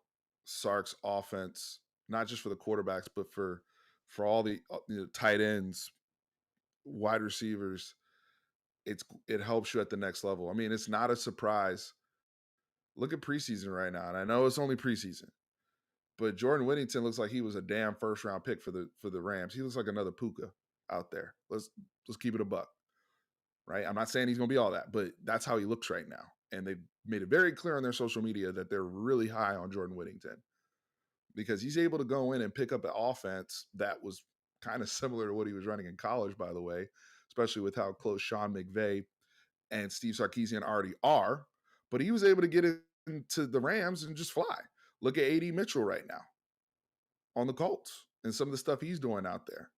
Sark's offense, not just for the quarterbacks, but for all the tight ends, wide receivers. It helps you at the next level. I mean, it's not a surprise. Look at preseason right now, and I know it's only preseason, but Jordan Whittington looks like he was a damn first round pick for the Rams. He looks like another Puka out there. Let's keep it a buck, right? I'm not saying he's going to be all that, but that's how he looks right now. And they've made it very clear on their social media that they're really high on Jordan Whittington because he's able to go in and pick up an offense that was kind of similar to what he was running in college, by the way, especially with how close Sean McVay and Steve Sarkisian already are. But he was able to get into the Rams and just fly. Look at AD Mitchell right now on the Colts and some of the stuff he's doing out there,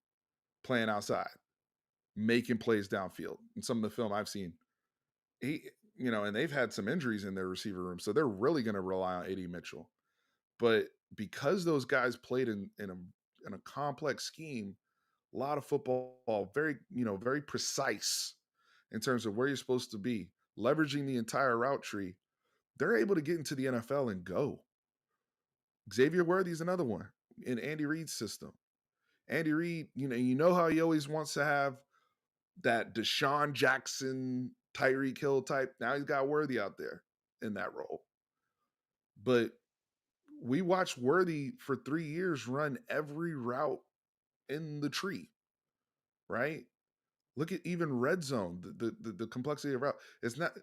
playing outside, making plays downfield. And some of the film I've seen, and they've had some injuries in their receiver room, so they're really going to rely on AD Mitchell. But because those guys played in a complex scheme, a lot of football, very precise in terms of where you're supposed to be, leveraging the entire route tree, they're able to get into the NFL and go. Xavier Worthy is another one in Andy Reid's system. Andy Reid, you know how he always wants to have that Deshaun Jackson, Tyreek Hill type. Now he's got Worthy out there in that role. But we watched Worthy for 3 years run every route in the tree, right? Look at even red zone, the complexity of route. It's not,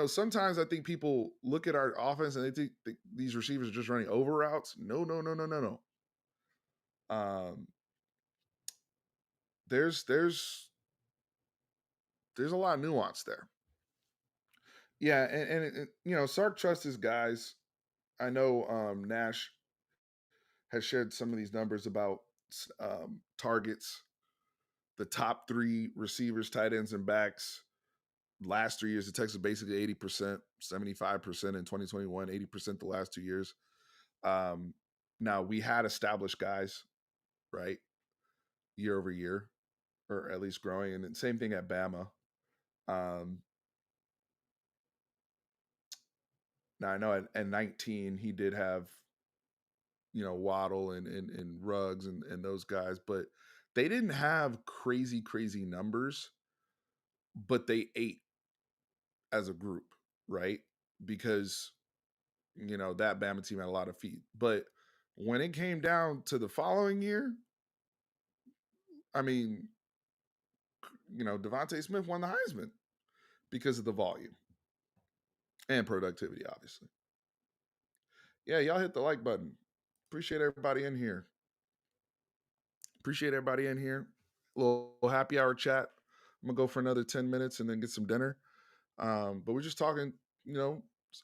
sometimes I think people look at our offense and they think these receivers are just running over routes. No, no, no, no, no, no. Um, there's a lot of nuance there. Yeah, Sark trusts his guys. I know Nash has shared some of these numbers about targets. The top three receivers, tight ends, and backs last 3 years, the Texas basically 80%, 75% in 2021, 80% the last 2 years. Now we had established guys, right, year over year, or at least growing, and then same thing at Bama. Um, Now I know at 19 he did have Waddle and Ruggs and those guys, but they didn't have crazy numbers, but they ate as a group, right? Because that Bama team had a lot of feet. But when it came down to the following year, I mean, Devontae Smith won the Heisman because of the volume and productivity, obviously. Yeah, y'all hit the like button. Appreciate everybody in here. Appreciate everybody in here. A little happy hour chat. I'm gonna go for another 10 minutes and then get some dinner. But we're just talking,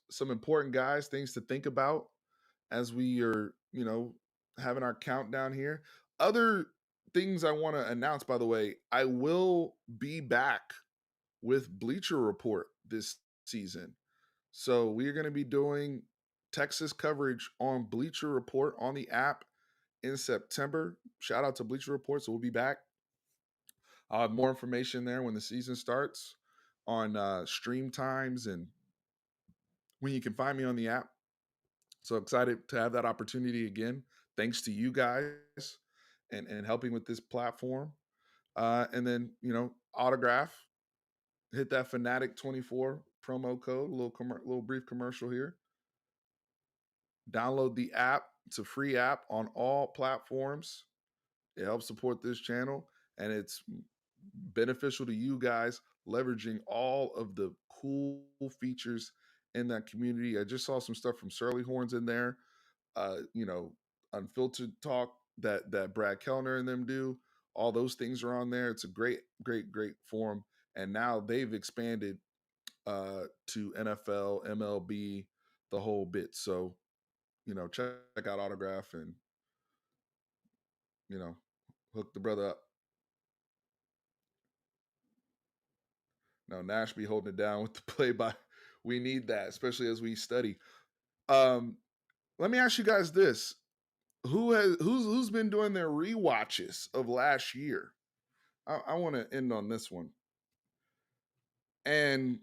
some important guys, things to think about as we are, having our countdown here. Other things I want to announce, by the way, I will be back with Bleacher Report this season. So we're going to be doing Texas coverage on Bleacher Report on the app in September. Shout out to Bleacher Report. So we'll be back. I'll have more information there when the season starts on stream times and when you can find me on the app. So excited to have that opportunity again. Thanks to you guys and helping with this platform. And then, autograph, hit that Fanatic 24 promo code, little brief commercial here. Download the app. It's a free app on all platforms. It helps support this channel and it's beneficial to you guys leveraging all of the cool features in that community. I just saw some stuff from Surly Horns in there. Unfiltered talk that Brad Kellner and them do. All those things are on there. It's a great forum. And now they've expanded to NFL, MLB, the whole bit. So, check out Autograph and, hook the brother up. No, Nash be holding it down with the play by. We need that, especially as we study. Let me ask you guys this: who's been doing their rewatches of last year? I want to end on this one. And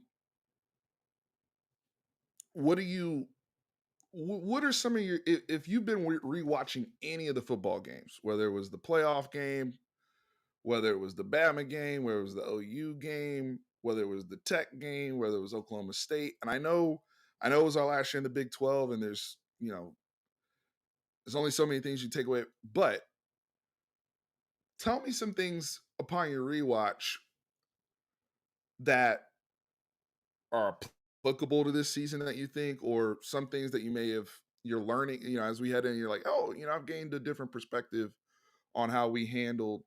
what are some of your, if you've been rewatching any of the football games, whether it was the playoff game, whether it was the Bama game, whether it was the OU game, whether it was the Tech game, whether it was Oklahoma State, and I know it was our last year in the Big 12, and there's only so many things you take away, but tell me some things upon your rewatch that are applicable to this season that you think, or some things that you're learning, as we head in, you're like, oh, I've gained a different perspective on how we handled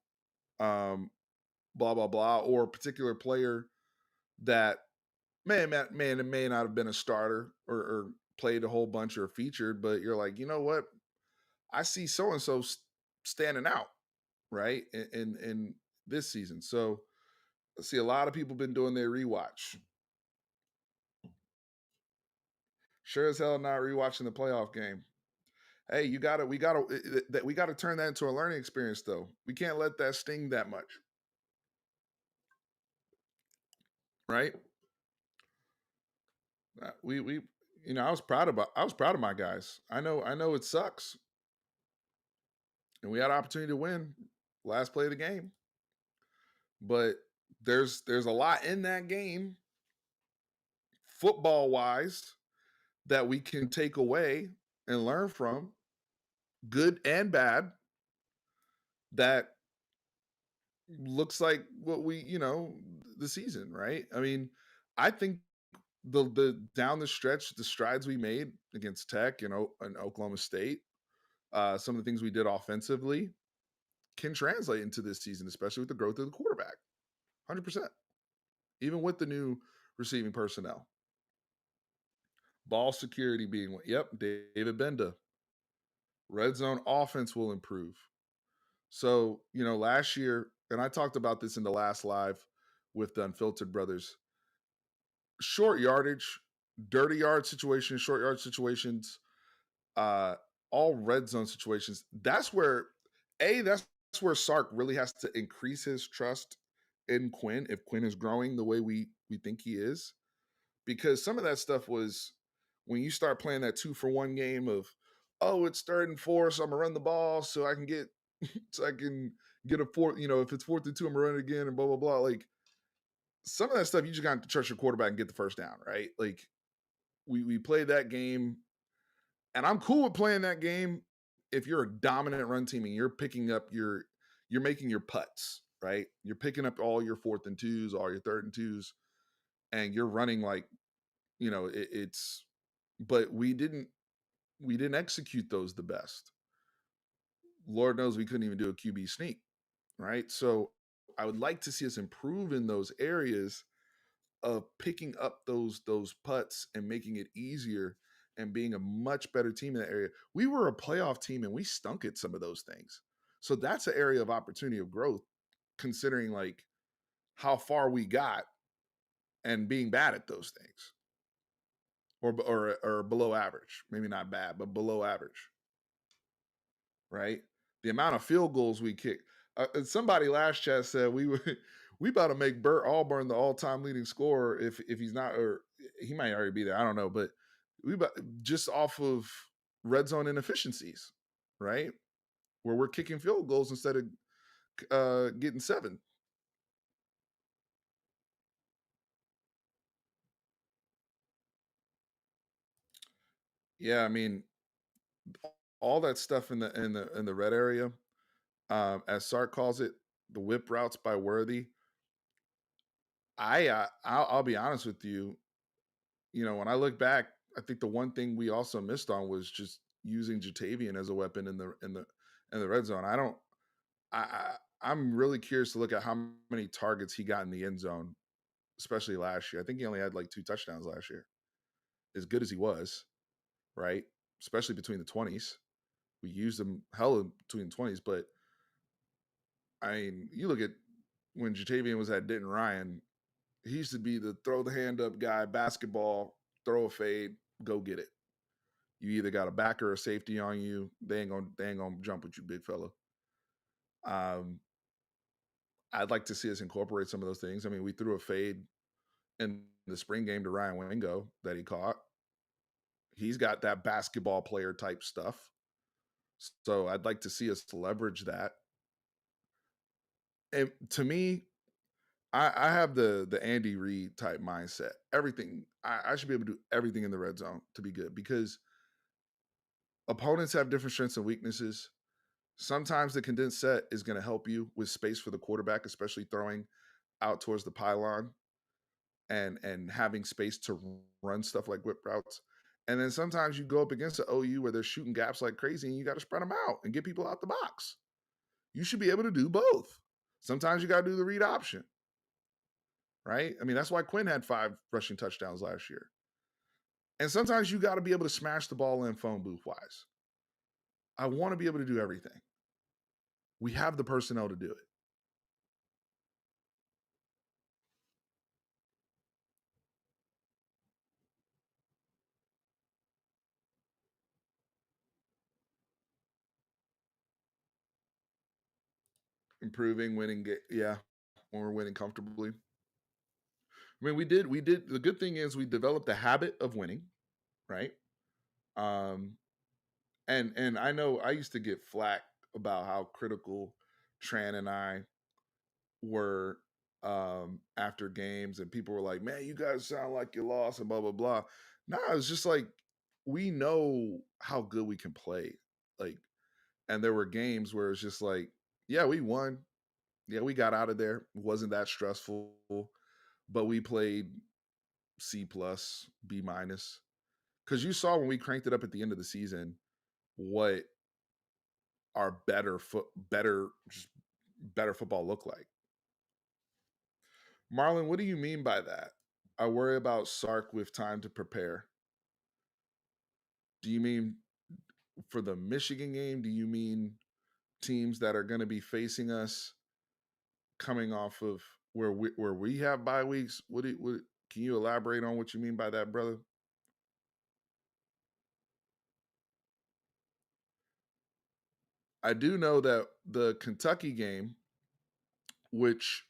blah, blah, blah, or a particular player that may not have been a starter or played a whole bunch or featured, but you're like, you know what? I see so-and-so standing out, right? In this season. So I see a lot of people been doing their rewatch. Sure as hell not rewatching the playoff game. Hey, we gotta turn that into a learning experience though. We can't let that sting that much. Right? We I was proud of my guys. I know it sucks. And we had an opportunity to win last play of the game. But there's a lot in that game, football wise, that we can take away and learn from, good and bad, that looks like what we, the season, right? I mean, I think the down the stretch, the strides we made against Tech and Oklahoma State, some of the things we did offensively can translate into this season, especially with the growth of the quarterback. 100%. Even with the new receiving personnel. Ball security being one. Yep, David Benda. Red zone offense will improve. So, last year, and I talked about this in the last live with the Unfiltered brothers, short yardage, dirty yard situations, short yard situations, uh, all red zone situations. That's where Sark really has to increase his trust in Quinn if Quinn is growing the way we think he is. Because some of that stuff was when you start playing that 2-for-1 game of, oh, it's 3rd and 4, so I'm gonna run the ball so I can get a fourth, if it's 4th and 2, I'm gonna run it again and blah blah blah. Like some of that stuff you just got to trust your quarterback and get the first down, right? Like we played that game, and I'm cool with playing that game if you're a dominant run team and you're making your putts, right? You're picking up all your 4th and 2s, all your 3rd and 2s, and you're running like, it's but we didn't execute those the best. Lord knows we couldn't even do a QB sneak, right? So I would like to see us improve in those areas of picking up those putts and making it easier and being a much better team in that area. We were a playoff team and we stunk at some of those things. So that's an area of opportunity of growth, considering like how far we got and being bad at those things, or below average. Maybe not bad, but below average, right? The amount of field goals we kick. Somebody last chat said we about to make Burt Auburn the all-time leading scorer if he's not, or he might already be there. I don't know, but we about just off of red zone inefficiencies, right? Where we're kicking field goals instead of getting 7. Yeah, I mean all that stuff in the red area, as Sark calls it, the whip routes by Worthy. I'll be honest with you. When I look back, I think the one thing we also missed on was just using Jatavian as a weapon in the red zone. I don't. I'm really curious to look at how many targets he got in the end zone, especially last year. I think he only had like 2 touchdowns last year. As good as he was, right? Especially between the 20s, we used him hella between the 20s. But I mean, you look at when Jatavian was at Denton Ryan, he used to be the throw the hand up guy, basketball, throw a fade, go get it. You either got a backer or a safety on you. They ain't gonna jump with you, big fella. Um, I'd like to see us incorporate some of those things. I mean, we threw a fade in the spring game to Ryan Wingo that he caught. He's got that basketball player type stuff. So I'd like to see us leverage that. And to me, I have the Andy Reid type mindset. Everything I should be able to do everything in the red zone to be good because opponents have different strengths and weaknesses. Sometimes the condensed set is going to help you with space for the quarterback, especially throwing out towards the pylon and having space to run stuff like whip routes. And then sometimes you go up against the OU where they're shooting gaps like crazy and you got to spread them out and get people out the box. You should be able to do both. Sometimes you got to do the read option, right? I mean, that's why Quinn had 5 rushing touchdowns last year. And sometimes you got to be able to smash the ball in phone booth wise. I want to be able to do everything. We have the personnel to do it. Improving, winning, yeah, when we're winning comfortably. I mean, we did. The good thing is we developed a habit of winning, right? Um, and I know I used to get flack about how critical Tran and I were after games, and people were like, "Man, you guys sound like you lost," and blah blah blah. Nah, it's just like we know how good we can play, like, and there were games where it's just like, yeah, we won, Yeah, we got out of there. It wasn't that stressful, but we played C plus, B minus. Because you saw when we cranked it up at the end of the season what our better football look like. Marlon, what do you mean by that? I worry about Sark with time to prepare. Do you mean for the Michigan game? Do you mean teams that are going to be facing us coming off of where we have bye weeks? What can you elaborate on what you mean by that, brother? I do know that the Kentucky game, which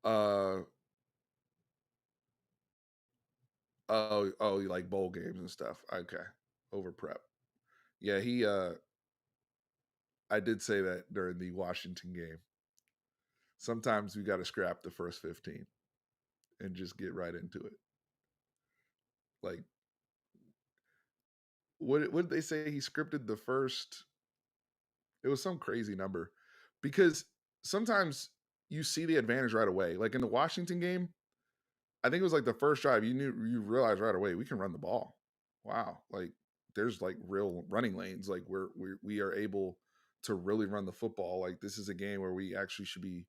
uh you like bowl games and stuff. Okay. Over prep. Yeah, he I did say that during the Washington game. Sometimes we got to scrap the first 15 and just get right into it. Like what did they say he scripted the first, it was some crazy number because sometimes you see the advantage right away. Like in the Washington game, I think it was like the first drive you realize right away we can run the ball. Wow, like there's like real running lanes. Like we are able to really run the football. Like this is a game where we actually should be,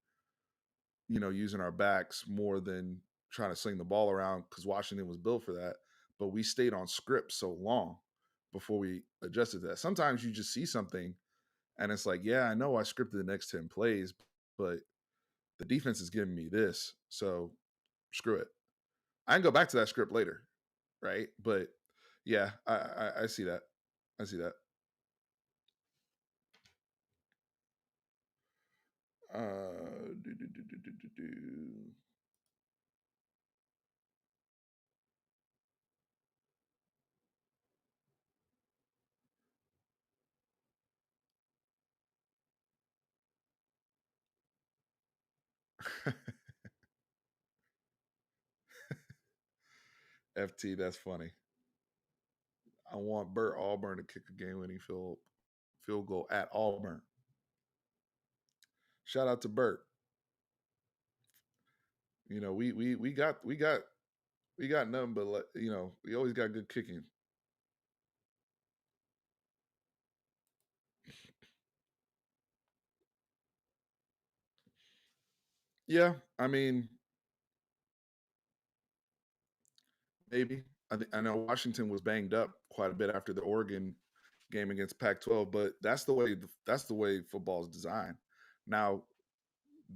using our backs more than trying to sling the ball around because Washington was built for that. But we stayed on script so long before we adjusted to that. Sometimes you just see something and it's like, yeah, I know I scripted the next 10 plays, but the defense is giving me this. So screw it. I can go back to that script later, right? But yeah, I see that. I see that. Do. FT, that's funny. I want Burt Auburn to kick a game-winning field goal at Auburn. Shout out to Burt. We got nothing but we always got good kicking. Yeah, I mean maybe. I know Washington was banged up quite a bit after the Oregon game against Pac-12, but that's the way football is designed. Now,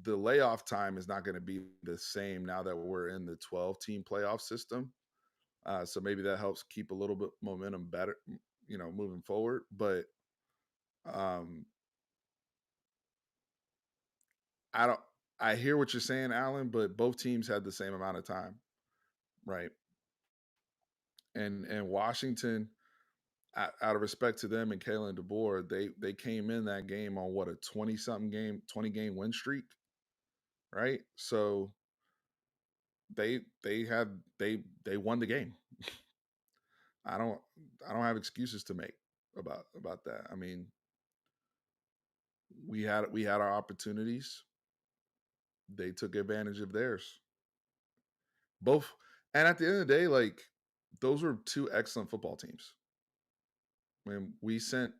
the layoff time is not going to be the same now that we're in the 12-team playoff system. So maybe that helps keep a little bit momentum better, moving forward. But um, I don't. I hear what you're saying, Alan, but both teams had the same amount of time, right? And Washington, out of respect to them and Kalen DeBoer, they came in that game on what, a 20 game win streak, right? So they had they won the game. I don't I don't have excuses to make about that. I mean, we had our opportunities. They took advantage of theirs. Both, and at the end of the day, like those were two excellent football teams. I mean, we sent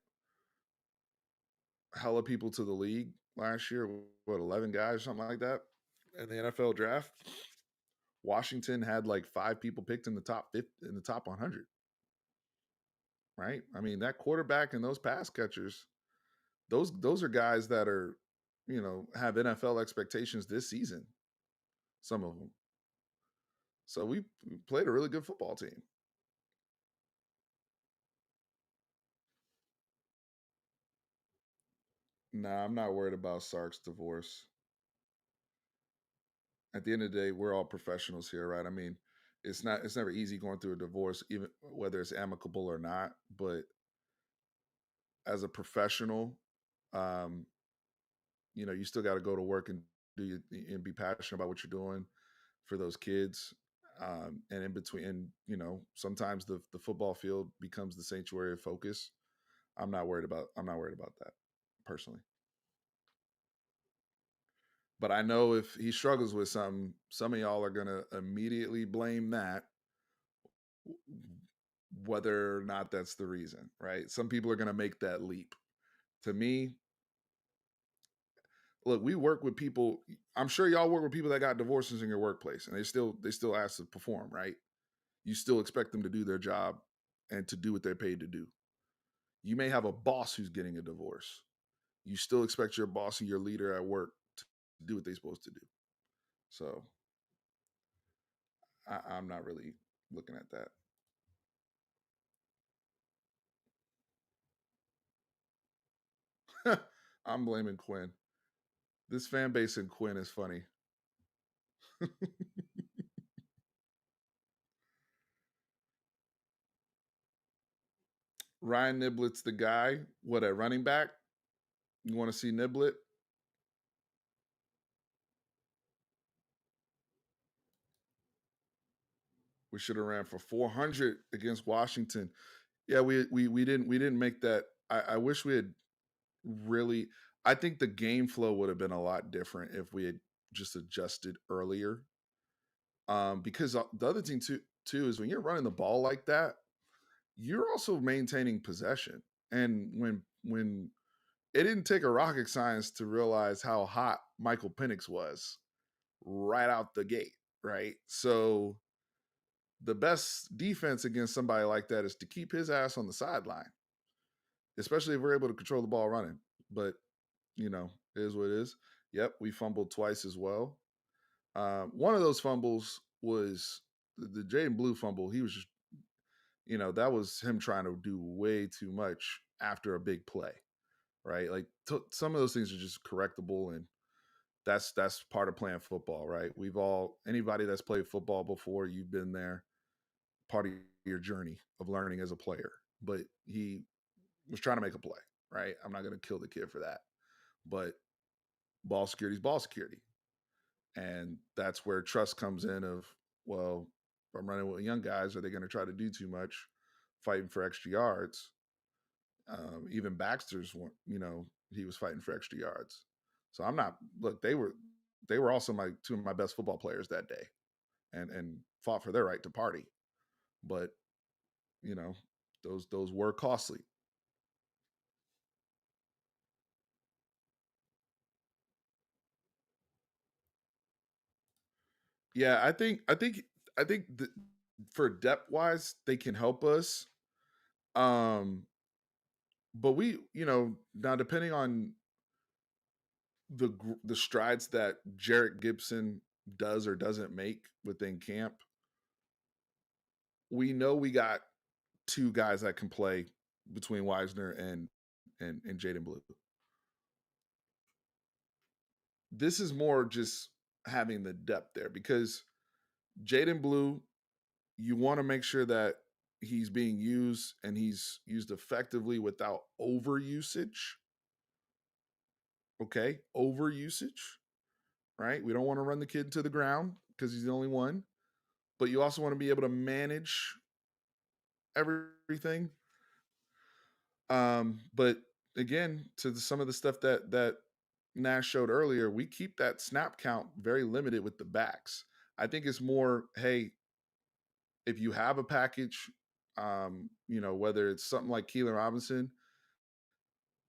hella people to the league last year. What, 11 guys, something like that, in the NFL draft. Washington had like 5 people picked in the top 100. Right? I mean, that quarterback and those pass catchers, those are guys that are, have NFL expectations this season. Some of them. So we played a really good football team. Nah, I'm not worried about Sark's divorce. At the end of the day, we're all professionals here, right? I mean, it's never easy going through a divorce, even whether it's amicable or not. But as a professional, um, you still got to go to work and and be passionate about what you're doing for those kids. And in between, and sometimes the football field becomes the sanctuary of focus. I'm not worried about that personally. But I know if he struggles with something, some of y'all are gonna immediately blame that, whether or not that's the reason, right? Some people are gonna make that leap. To me, look, we work with people. I'm sure y'all work with people that got divorces in your workplace, and they still ask to perform, right? You still expect them to do their job and to do what they're paid to do. You may have a boss who's getting a divorce. You still expect your boss and your leader at work to do what they're supposed to do. So I'm not really looking at that. I'm blaming Quinn. This fan base in Quinn is funny. Ryan Niblett's the guy. What, a running back? You want to see Niblett? We should have ran for 400 against Washington. Yeah, we didn't make that. I wish we had really. I think the game flow would have been a lot different if we had just adjusted earlier. Because the other thing too is when you're running the ball like that, you're also maintaining possession. And when it didn't take a rocket science to realize how hot Michael Penix was right out the gate, right? So the best defense against somebody like that is to keep his ass on the sideline, especially if we're able to control the ball running. But it is what it is. Yep, we fumbled twice as well. One of those fumbles was the Jaden Blue fumble. He was just, that was him trying to do way too much after a big play, right? Like some of those things are just correctable, and that's part of playing football, right? We've all anybody that's played football before, you've been there, part of your journey of learning as a player. But he was trying to make a play, right? I'm not going to kill the kid for that, but ball security is ball security. And that's where trust comes in of, well, if I'm running with young guys, are they going to try to do too much fighting for extra yards? Even Baxter's, he was fighting for extra yards. So I'm not, look, they were also my two of my best football players that day, and fought for their right to party. But, you know, those were costly. Yeah, I think for depth wise, they can help us. Um, but we, now depending on the strides that Jarrett Gibson does or doesn't make within camp, we know we got two guys that can play between Wisner and Jaden Blue. This is more just having the depth there because Jaden Blue, you want to make sure that he's being used and he's used effectively without over usage. Okay, over usage, right? We don't want to run the kid to the ground because he's the only one, but you also want to be able to manage everything. But again, to some of the stuff that Nash showed earlier, we keep that snap count very limited with the backs. I think it's more, hey, if you have a package, whether it's something like Keelan Robinson,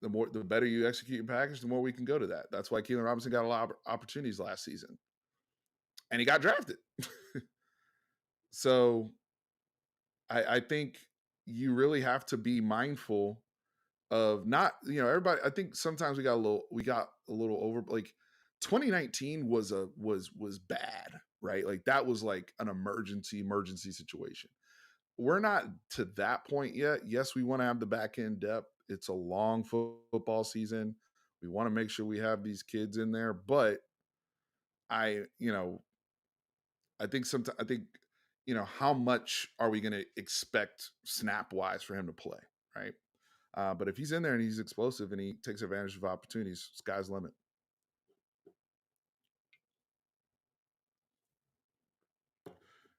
the better you execute your package, the more we can go to that. That's why Keelan Robinson got a lot of opportunities last season, and he got drafted. So I think you really have to be mindful of not, everybody. I think sometimes we got a little over, like 2019 was bad, right? Like that was like an emergency situation. We're not to that point yet. Yes, we want to have the back end depth. It's a long football season. We want to make sure we have these kids in there, but I, I think, how much are we going to expect snap wise for him to play, right? But if he's in there and he's explosive and he takes advantage of opportunities, sky's the limit.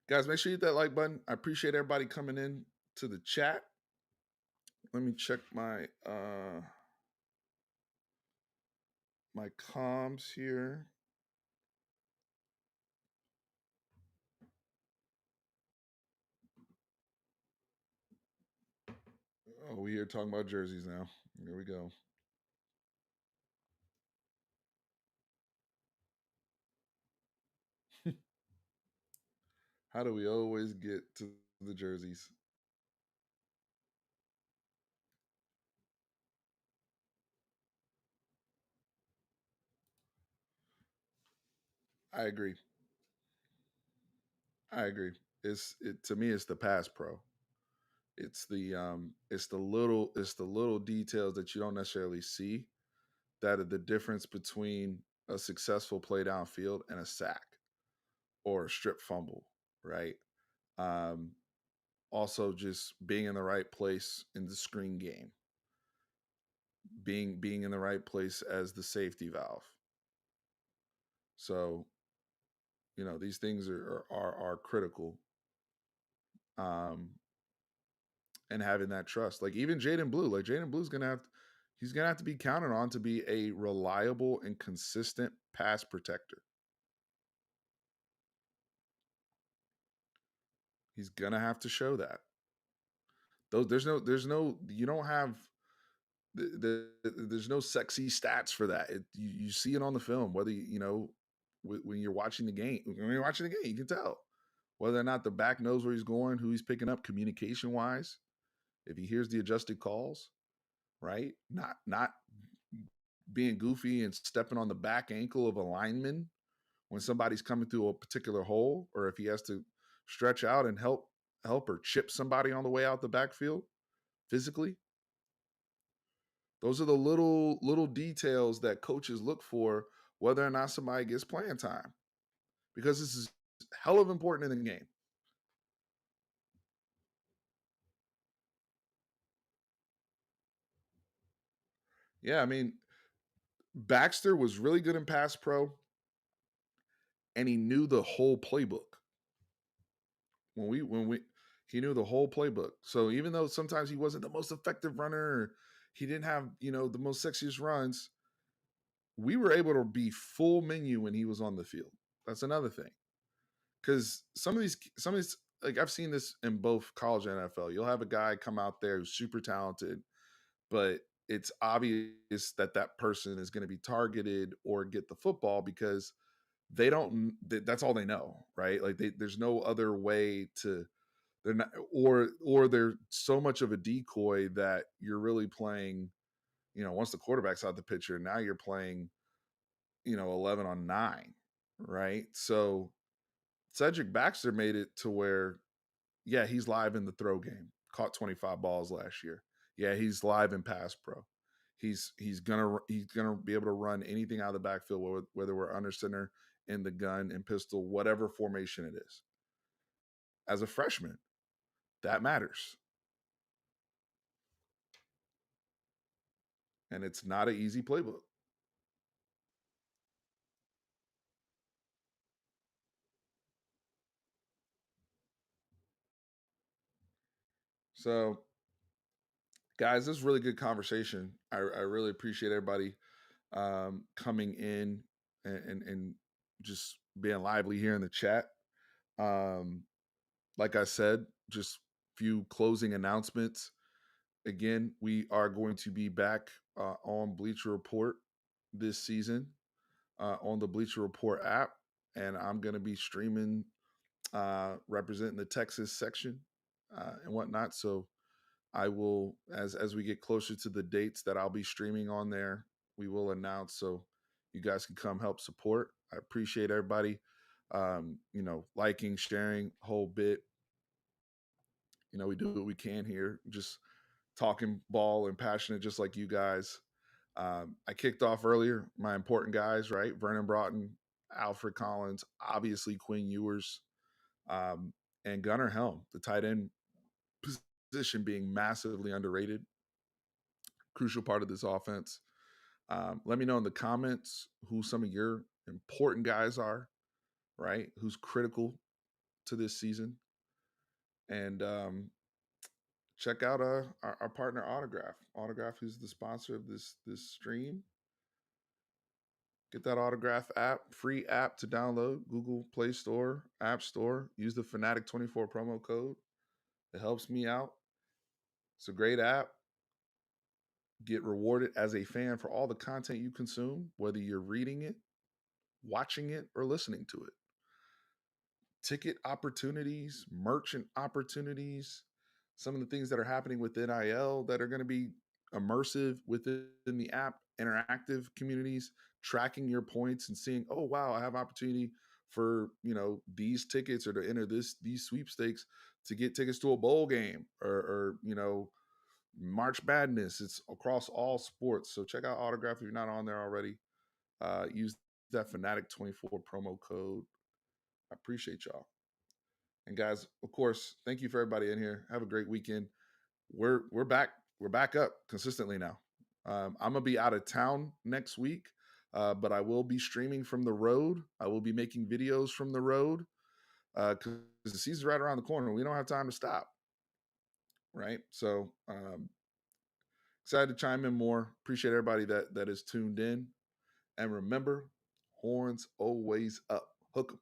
Guys, make sure you hit that like button. I appreciate everybody coming in to the chat. Let me check my comms here. Oh, we here talking about jerseys now. Here we go. How do we always get to the jerseys? I agree. I agree. To me it's the pass pro. It's the little details that you don't necessarily see that are the difference between a successful play downfield and a sack or a strip fumble, right? Um, Also just being in the right place in the screen game, being in the right place as the safety valve. So, these things are critical. Um, and having that trust. Like even Jaden Blue, like Jaden Blue's he's gonna have to be counted on to be a reliable and consistent pass protector. He's gonna have to show that. There's no you don't have there's no sexy stats for that. You see it on the film, whether when you're watching the game. When you're watching the game, you can tell whether or not the back knows where he's going, who he's picking up, communication wise. If he hears the adjusted calls, right? Not being goofy and stepping on the back ankle of a lineman when somebody's coming through a particular hole, or if he has to stretch out and help or chip somebody on the way out the backfield physically. Those are the little details that coaches look for whether or not somebody gets playing time, because this is hell of important in the game. Yeah, I mean, Baxter was really good in pass pro, and he knew the whole playbook. When we he knew the whole playbook. So even though sometimes he wasn't the most effective runner, or he didn't have the most sexiest runs, we were able to be full menu when he was on the field. That's another thing, because some of these like I've seen this in both college and NFL. You'll have a guy come out there who's super talented, but it's obvious that that person is going to be targeted or get the football because they don't. That's all they know, right? Like there's no other way to. They're not, or they're so much of a decoy that you're really playing. Once the quarterback's out the picture, now you're playing 11 on 9, right? So Cedric Baxter made it to where, yeah, he's live in the throw game. Caught 25 balls last year. Yeah, he's live in pass pro. He's gonna be able to run anything out of the backfield, whether we're under center, in the gun, in pistol, whatever formation it is. As a freshman, that matters, and it's not an easy playbook. So, guys, this is really good conversation. I really appreciate everybody coming in and just being lively here in the chat. Um, like I said, just few closing announcements. Again, we are going to be back on Bleacher Report this season on the Bleacher Report app, and I'm going to be streaming, representing the Texas section and whatnot. So I will, as we get closer to the dates that I'll be streaming on there, we will announce so you guys can come help support. I appreciate everybody, liking, sharing, whole bit. We do what we can here, just talking ball and passionate, just like you guys. I kicked off earlier, my important guys, right? Vernon Broughton, Alfred Collins, obviously Quinn Ewers, um, and Gunnar Helm, the tight end position being massively underrated, crucial part of this offense. Let me know in the comments who some of your important guys are, right? Who's critical to this season. And check out our partner Autograph. Autograph, who's the sponsor of this stream. Get that Autograph app, free app to download, Google Play Store, App Store. Use the Fanatic 24 promo code. It helps me out. It's a great app. get rewarded as a fan for all the content you consume, whether you're reading it, watching it, or listening to it. Ticket opportunities, merchant opportunities, some of the things that are happening with NIL that are going to be immersive within the app, interactive communities, tracking your points and seeing, oh wow, I have opportunity for, these tickets, or to enter these sweepstakes to get tickets to a bowl game, or March Madness. It's across all sports. So check out Autograph if you're not on there already. Use that Fanatic24 promo code. I appreciate y'all. And guys, of course, thank you for everybody in here. Have a great weekend. We're back. We're back up consistently now. I'm gonna be out of town next week, but I will be streaming from the road. I will be making videos from the road because the season's right around the corner. We don't have time to stop, right? So excited to chime in more. Appreciate everybody that is tuned in, and remember, horns always up. Hook 'em.